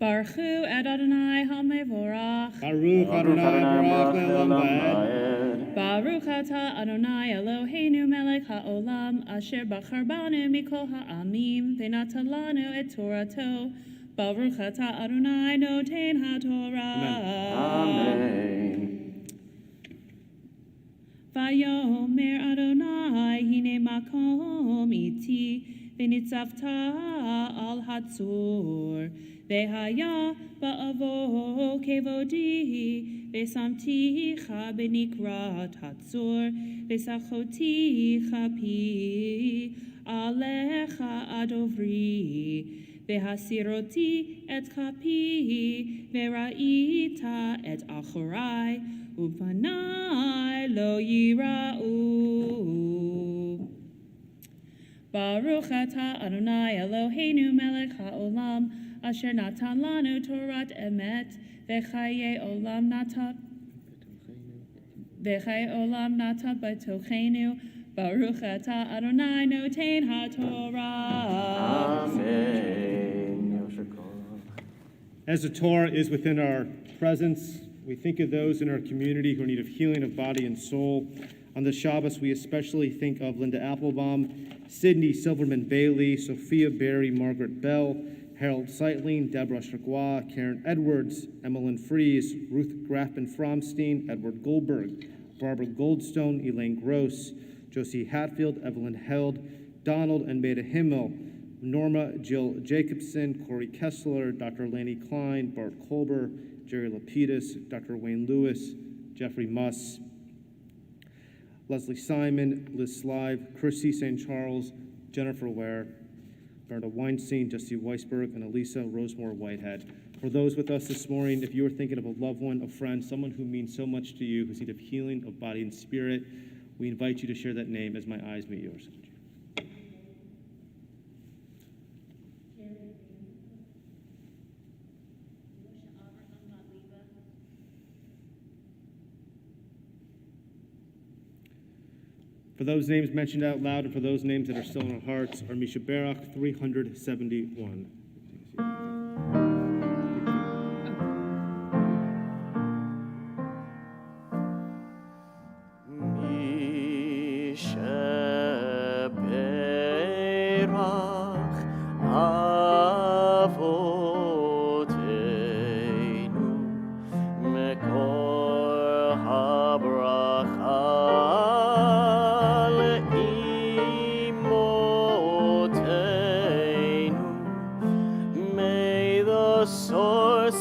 S2: Baruchu et Adonai hamevorach.
S1: Baruch Adonai Baruch Le'olam Va'ed.
S2: Baruch atah Adonai Eloheinu melech ha'olam, asher bachar banu mikol ha'amim, v'natan lanu et Torato. Baruch atah Adonai noten ha'torah.
S3: Amen.
S2: Vayomer Adonai hine makom iti, v'nitzavta al hatzor. V'haya ba'avo kevodi, v'samticha b'nikrat hatzor, v'sachoticha pi alecha adovri. V'hasiroti et kapi, v'ra'ita et achorai, u'panai lo yira'u. Baruch atah Adonai Eloheinu melech ha'olam, asher natan lanu Torat emet, v'chaye olam nata b'tochenu. Baruch atah Adonai noten ha'torah.
S3: Amen. Yasher koach.
S1: As the Torah is within our presence, we think of those in our community who are in need of healing of body and soul. On the Shabbos, we especially think of Linda Applebaum, Sydney Silverman Bailey, Sophia Berry, Margaret Bell, Harold Seitling, Deborah Chagois, Karen Edwards, Emmeline Fries, Ruth Graffman Fromstein, Edward Goldberg, Barbara Goldstone, Elaine Gross, Josie Hatfield, Evelyn Held, Donald and Maida Himmel, Norma Jill Jacobson, Corey Kessler, Dr. Laney Klein, Bart Kolber, Jerry Lapidus, Dr. Wayne Lewis, Jeffrey Muss, Leslie Simon, Liz Slive, Chrissy St. Charles, Jennifer Ware, Bernard Weinstein, Jesse Weisberg, and Elisa Rosemore Whitehead. For those with us this morning, if you are thinking of a loved one, a friend, someone who means so much to you, who's in need of healing of body and spirit, we invite you to share that name as my eyes meet yours. For those names mentioned out loud and for those names that are still in our hearts, are Misha Barak 371.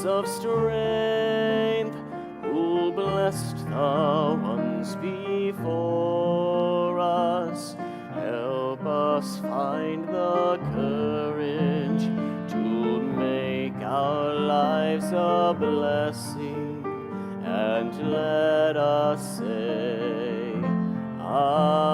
S4: Of strength, who blessed the ones before us, help us find the courage to make our lives a blessing, and let us say, Amen.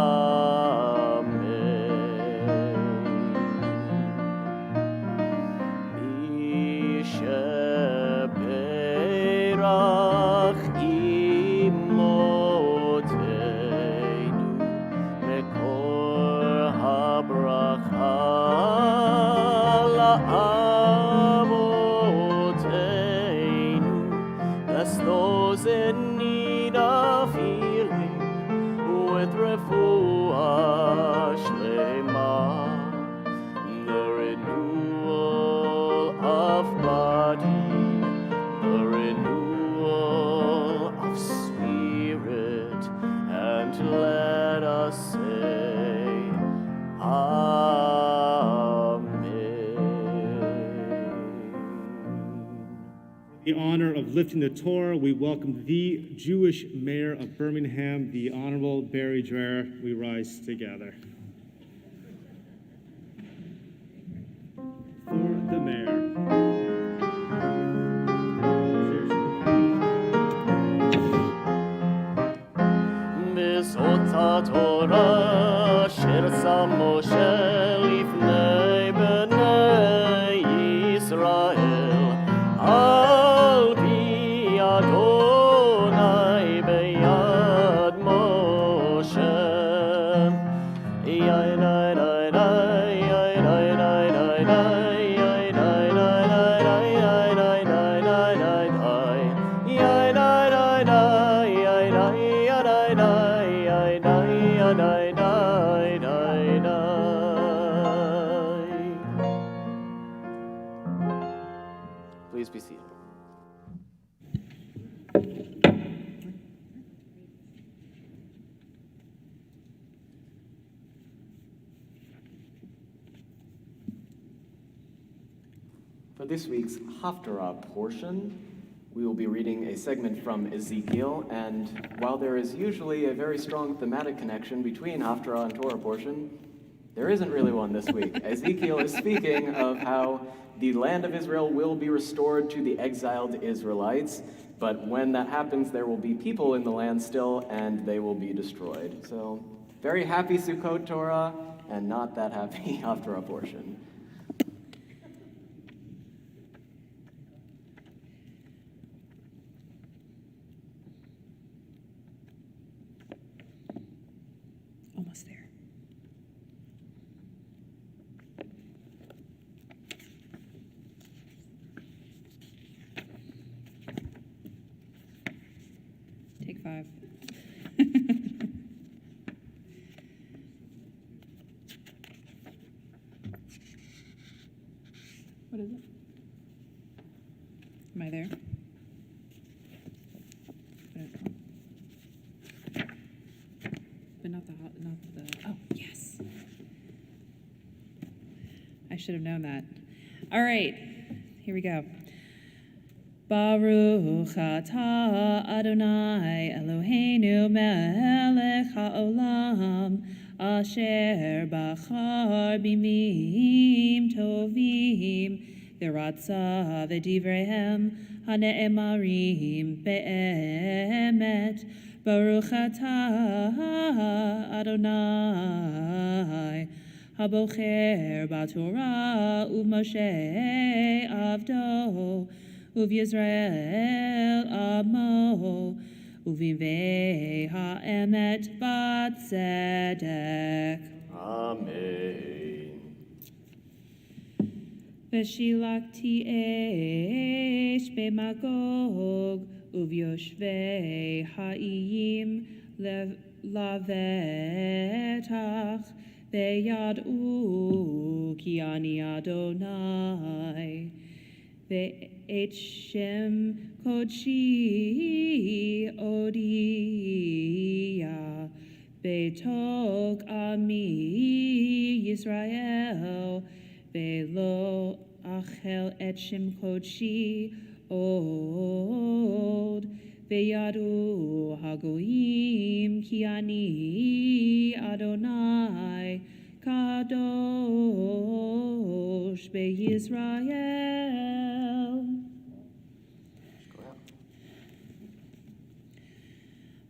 S1: the honor of lifting the Torah, we welcome the Jewish Mayor of Birmingham, the Honorable Barry Dreher. We rise together. For the Mayor.
S4: B'zot Torah asher sam Moshe lifnei bnei Yisrael al pi Adonai beyad Moshe. Please be seated. For this week's Haftarah portion, we will be reading a segment from Ezekiel, and while there is usually a very strong thematic connection between Haftarah and Torah portion, there isn't really one this week. Ezekiel is speaking of how the land of Israel will be restored to the exiled Israelites, but when that happens, there will be people in the land still, and they will be destroyed. So, very happy Sukkot Torah, and not that happy Haftarah portion.
S2: Almost there. Take 5. What is it? Am I there? But not the, oh, yes. I should have known that. All right, here we go. Baruch atah Adonai Eloheinu melech haolam asher bachar bimim tovim v'ratza v'divrehem hane'emarim be'emet. Baruch atah Adonai habocher b'Torah u'Moshe avdo u'Yisrael amo u'vimvei ha'emet b'tzedek.
S4: Amen.
S2: V'shilakti esh b'magog u'vyoshvei ha'iyim lavetach ve'yad'u ki ani Adonai ve'et shem kodshi odiya betok ami Yisrael ve'lo achel et shem kodshi od ve'yadu hagoyim ki ani Adonai kadosh be'Yisrael.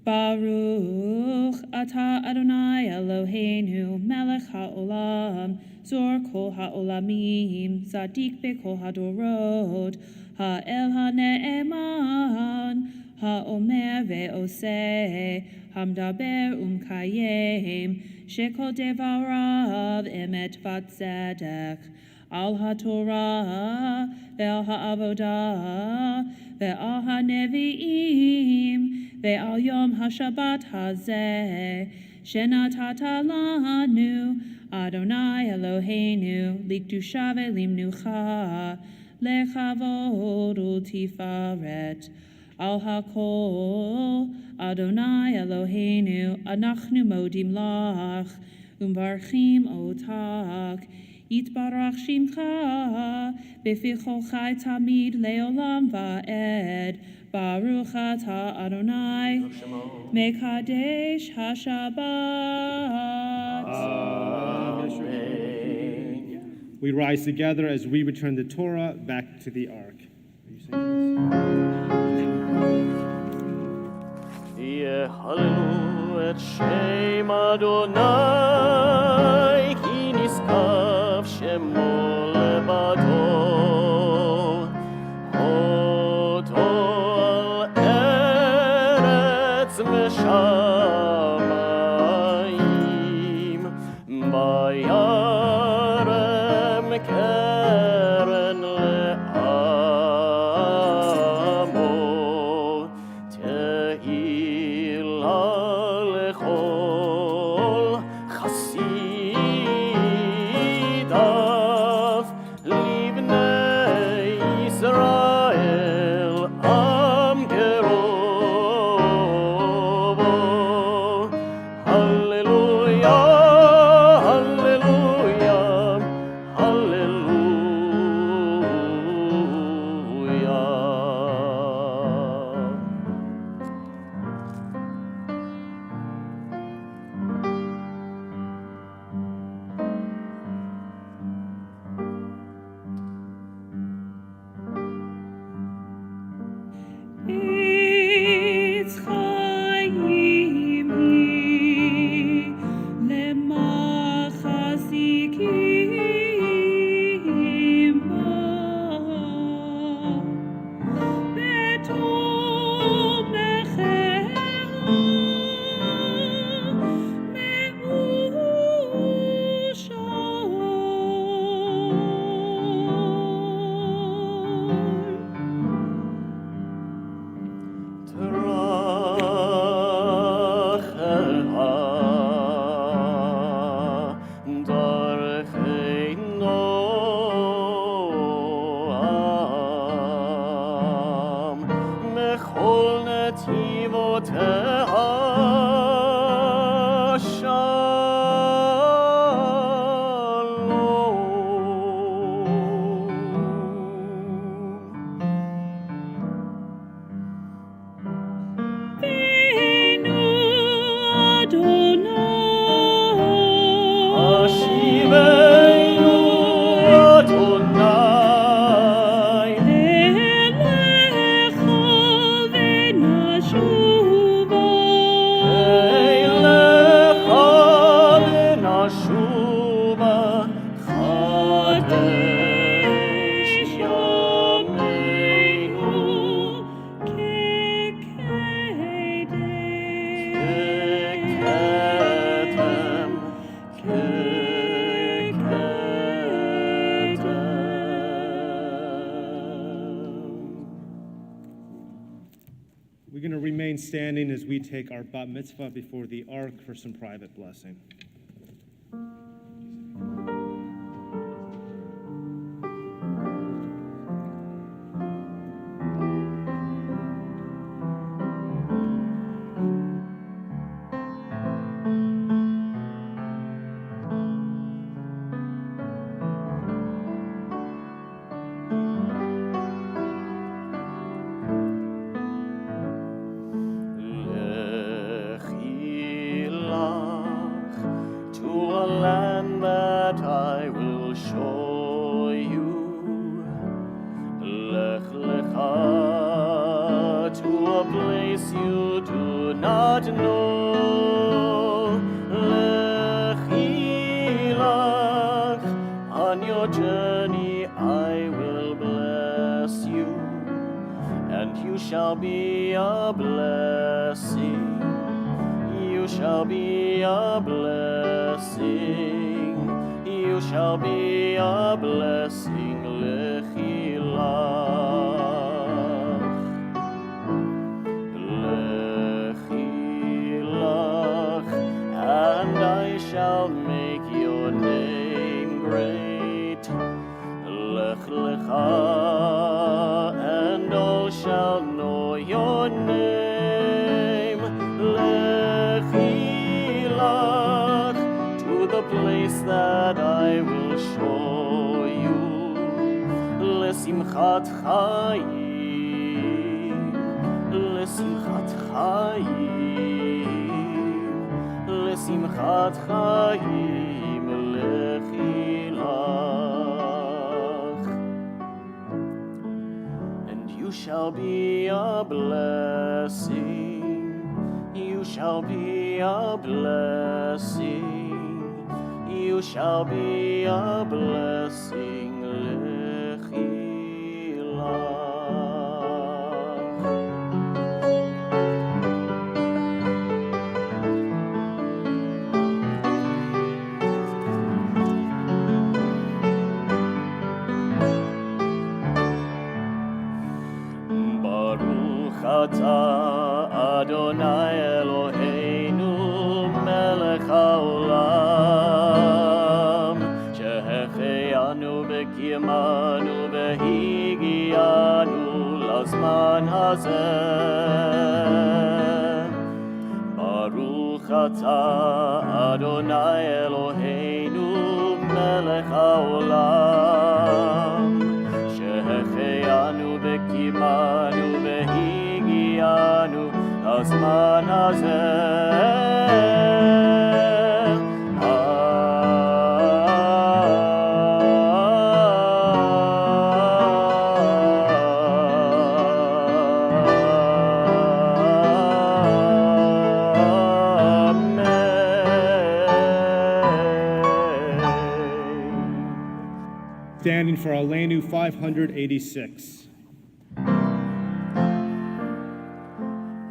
S2: Baruch atah Adonai Eloheinu melech haolam zor kol haolamim zadik bekol hadorot ha'el ha'ne'eman ha'omer ve'oseh hamdaber umkayem shekol devarav emet v'tzedek al ha'torah ve'al ha'avodah ve'al ha'nevi'im ve'al yom ha'shabbat hazeh shenatata lanu Adonai Eloheinu likdusha ve'limnucha lechavod u'tifaret al hakol Adonai Eloheinu anachnu modim lach umvarchim otak יתברך שמך, בפיך חי תמיד לעולם ועד. ברוך אתה אדוני, מקדש השבת.
S1: We rise together as we return the Torah back to the ark. Are you singing this?
S4: יהללו את שם אדוני, כי נשגב שמו לבדו. אותו על ארץ ושמיים, בירם קרן לעמו, תהילה לכל חסידיו, לבני ישראל עם קרובו. הללויה, הללויה, הללויה.
S2: עץ חיים היא למחזיקים בה, בתומכיה מאושר. דרכי נועם, מכל נתיבותיה שלום. Venu Adonai,
S4: השיבנו אדוני,
S2: אליך ונשובה.
S4: אליך ונשובה, חדש ימינו ככתם,
S1: We're going to remain standing as we take our bat mitzvah before the ark for some private blessing.
S4: to a land that I will show you. Lech lecha to a place you do not know. Lechi lach, on your journey I will bless you, and you shall be a blessing. You shall be a blessing. You shall be a blessing. Lechi lach. Lechi lach. And I shall make your name great. Lech lecha. And all shall know your name. Lechi lach, to the place that I will show לשמחת חיים, לשמחת חיים, לשמחת חיים לכי לך. And you shall be a blessing, you shall be a blessing, you shall be a blessing לכי לך. אתה אדוני אלוהינו מלך העולם, שהחיינו וקיימנו והגיענו לזמן הזה. ברוך אתה אדוני אלוהינו מלך העולם, שהחיינו וקיימנו והגיענו לזמן הזה.
S1: Standing for Alenu 586.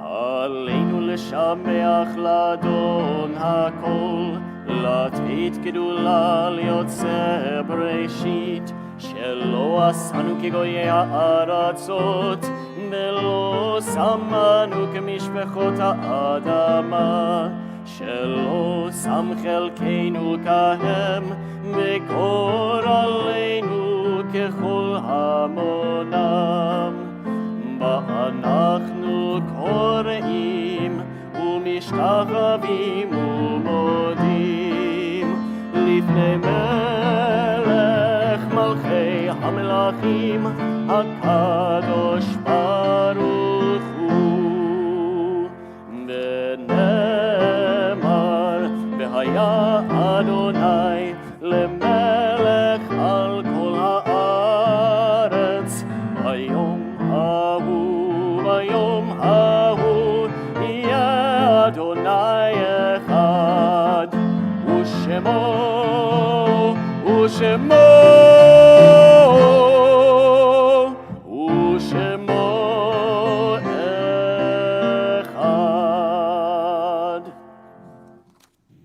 S4: עלינו לשמח לאדון הכל, לתת גדולה ליוצא בראשית, שלא עשנו כגויי הארצות, ולא שמנו כמשפחות האדמה, שלא שם חלקנו כהם, וגורלנו ככל המונם. ואנחנו קוראים ומשתחווים ומודים לפני מלך מלכי המלכים הקדוש ברוך הוא. ונאמר והיה אדוני למלך על כל הארץ, היום ביום ההוא יהיה אדוני אחד, ושמו אחד.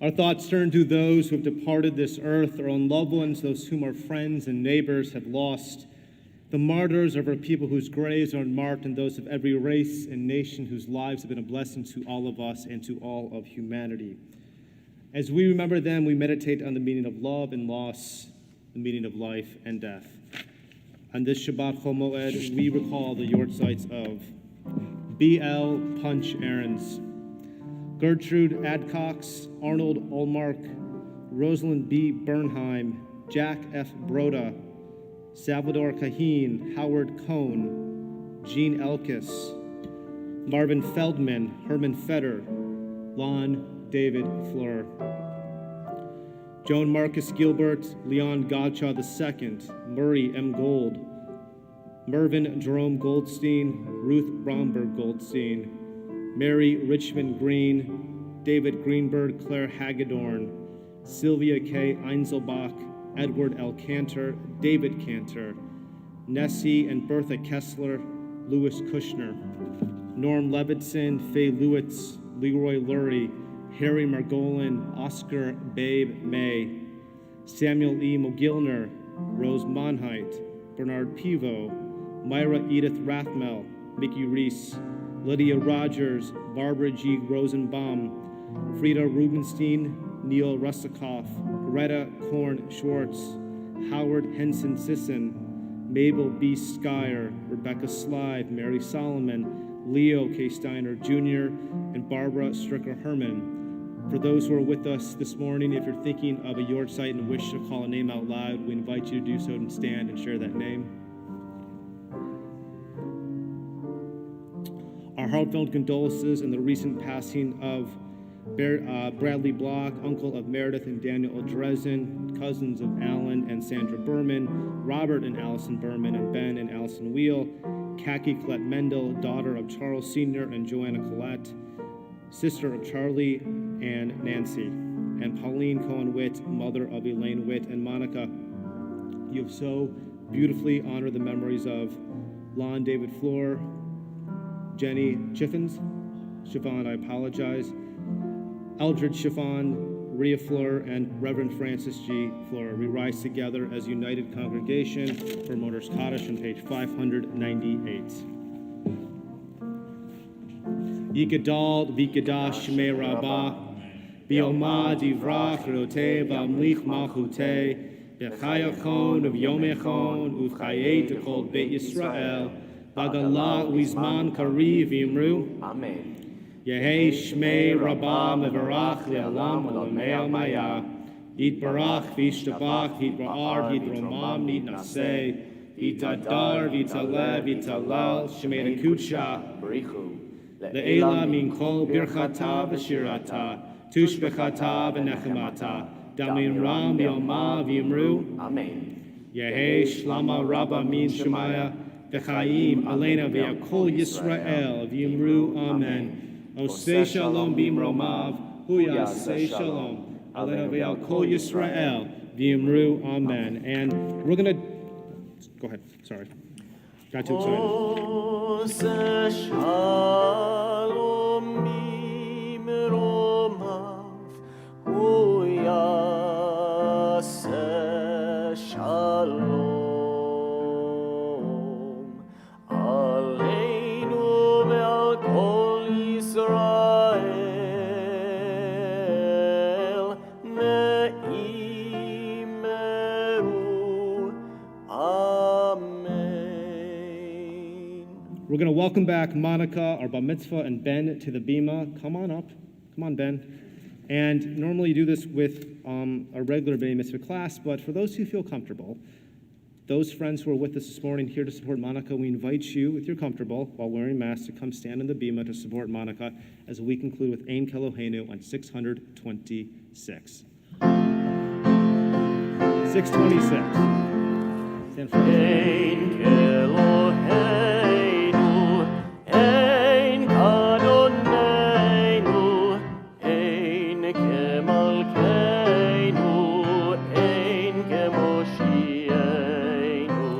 S1: Our thoughts turn to those who have departed this earth, our own loved ones, those whom our friends and neighbors have lost, the martyrs of our people whose graves are unmarked, and those of every race and nation whose lives have been a blessing to all of us and to all of humanity. As we remember them, we meditate on the meaning of love and loss, the meaning of life and death. On this Shabbat Moed, we recall the yortzites of B.L. Punch Ahrens, Gertrude Adcox, Arnold Olmark, Rosalind B. Bernheim, Jack F. Broda, Salvador Cahin, Howard Cohn, Gene Elkis, Marvin Feldman, Herman Fetter, Lon David Fleur, Joan Marcus Gilbert, Leon Godshaw II, Murray M. Gold, Mervyn Jerome Goldstein, Ruth Bromberg Goldstein, Mary Richmond Green, David Greenberg, Claire Hagedorn, Sylvia K. Einzelbach, Edward L. Cantor, David Cantor, Nessie and Bertha Kessler, Louis Kushner, Norm Levinson, Faye Lewitz, Leroy Lurie, Harry Margolin, Oscar Babe May, Samuel E. Mogilner, Rose Monheit, Bernard Pivo, Myra Edith Rathmel, Mickey Reese, Lydia Rogers, Barbara G. Rosenbaum, Frida Rubenstein, Neil Russakoff, Greta Korn Schwartz, Howard Henson Sisson, Mabel B. Skyer, Rebecca Slive, Mary Solomon, Leo K. Steiner Jr., and Barbara Stricker Herman. For those who are with us this morning, if you're thinking of a yortzeit and wish to call a name out loud, we invite you to do so and stand and share that name. Our heartfelt condolences in the recent passing of Bradley Block, uncle of Meredith and Daniel Dresden, cousins of Alan and Sandra Berman, Robert and Allison Berman, and Ben and Allison Wheel, Kaki Colette Mendel, daughter of Charles Sr. and Joanna Collette, sister of Charlie and Nancy, and Pauline Cohen-Witt, mother of Elaine Witt and Monica. You have so beautifully honored the memories of Lon David Floor, Jenny Chiffins, Siobhan, I apologize, Eldred Chiffon, Rhea Floor, and Reverend Francis G. Floor. We rise together as united congregation for Motor's Kaddish on page 598. Yikadal Vikadash Shmei Rabbah, Bioma Divrach Rote Vamlich Malchute, Bechayachon of Yomechon, Uvchayet Kol Beit Yisrael, Bagala Uizman Kariv Imru.
S3: Amen.
S1: Yehei Shmei Rabbah Mevarach Le'alam Olamei Almaya. Yitbarach Vishtabach Yitba'ar Yitromam Yitnaseh Yitadar Yitalev Yitalel Shmei Nekutsha
S3: Barichu.
S1: Le'ela Min Kol Birchata V'Shirata Tushbechata V'Nechemata Damin Ram Yoma V'Yimru.
S3: Amen.
S1: Yehei Shlama Rabba Min Shemaya V'Chaim Alena V'Yakol Yisrael V'Yimru. Amen. Osei Shalom Bimromav Huya Sei Shalom Alena V'Yakol Yisrael V'Yimru. Amen. And we're gonna go ahead. Sorry, got too excited.
S4: Oseh Shalom Bimromav Huya Sei Shalom Aleinu Ve'al Kol Yisrael Me'imeru. Amen.
S1: We're going to welcome back Monica, our bar mitzvah, and Ben to the bima. Come on up. Come on, Ben. And normally you do this with a regular bar mitzvah class, but for those who feel comfortable, those friends who are with us this morning here to support Monica, we invite you, if you're comfortable, while wearing masks, to come stand in the bima to support Monica as we conclude with Ein Keloheinu on 626. 626. Stand for
S4: Ein Keloheinu, Ein Adonenu, Ein Kemalkeinu, Ein Kemoshienu,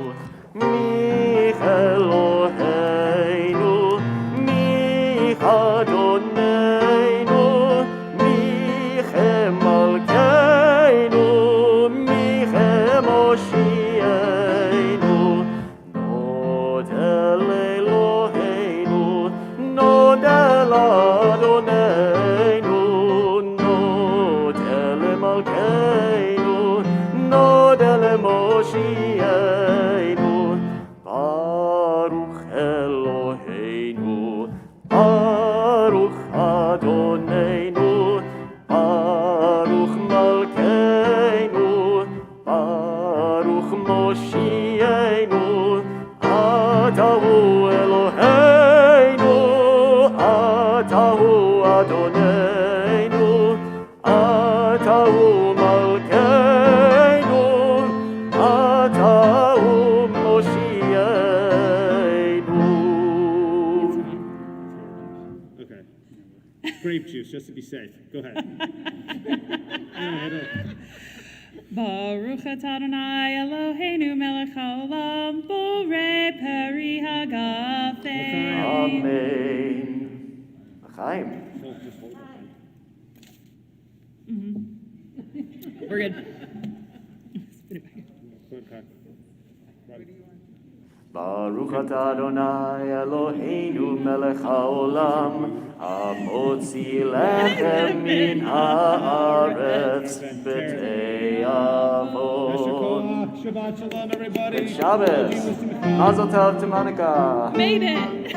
S4: Mich Eloheinu, Mich Adonenu, Mich Kemalkeinu, Mich Kemoshienu. Nod el Eloheinu, nod el Adonenu, nod el Malkeinu, nod el Moshienu. Baruch Eloheinu, Baruch Adonenu, Baruch Malkeinu, Baruch Moshienu. Atahu Eloheinu, Atahu Adonenu, Atahu Malkeinu, Atahu Moshienu.
S1: Okay. Grape juice, just to be safe. Go ahead.
S2: Baruch atah Adonai Eloheinu melech haolam borei peri hagafim.
S3: Amen. Chaim.
S2: We're good.
S3: Baruch atah Adonai Eloheinu melech haolam, hamotzi lechem min haaretz b'tei avon.
S1: Shabbat Shalom, everybody.
S3: Shabbos. Mazel tov to Monica.
S2: Made it.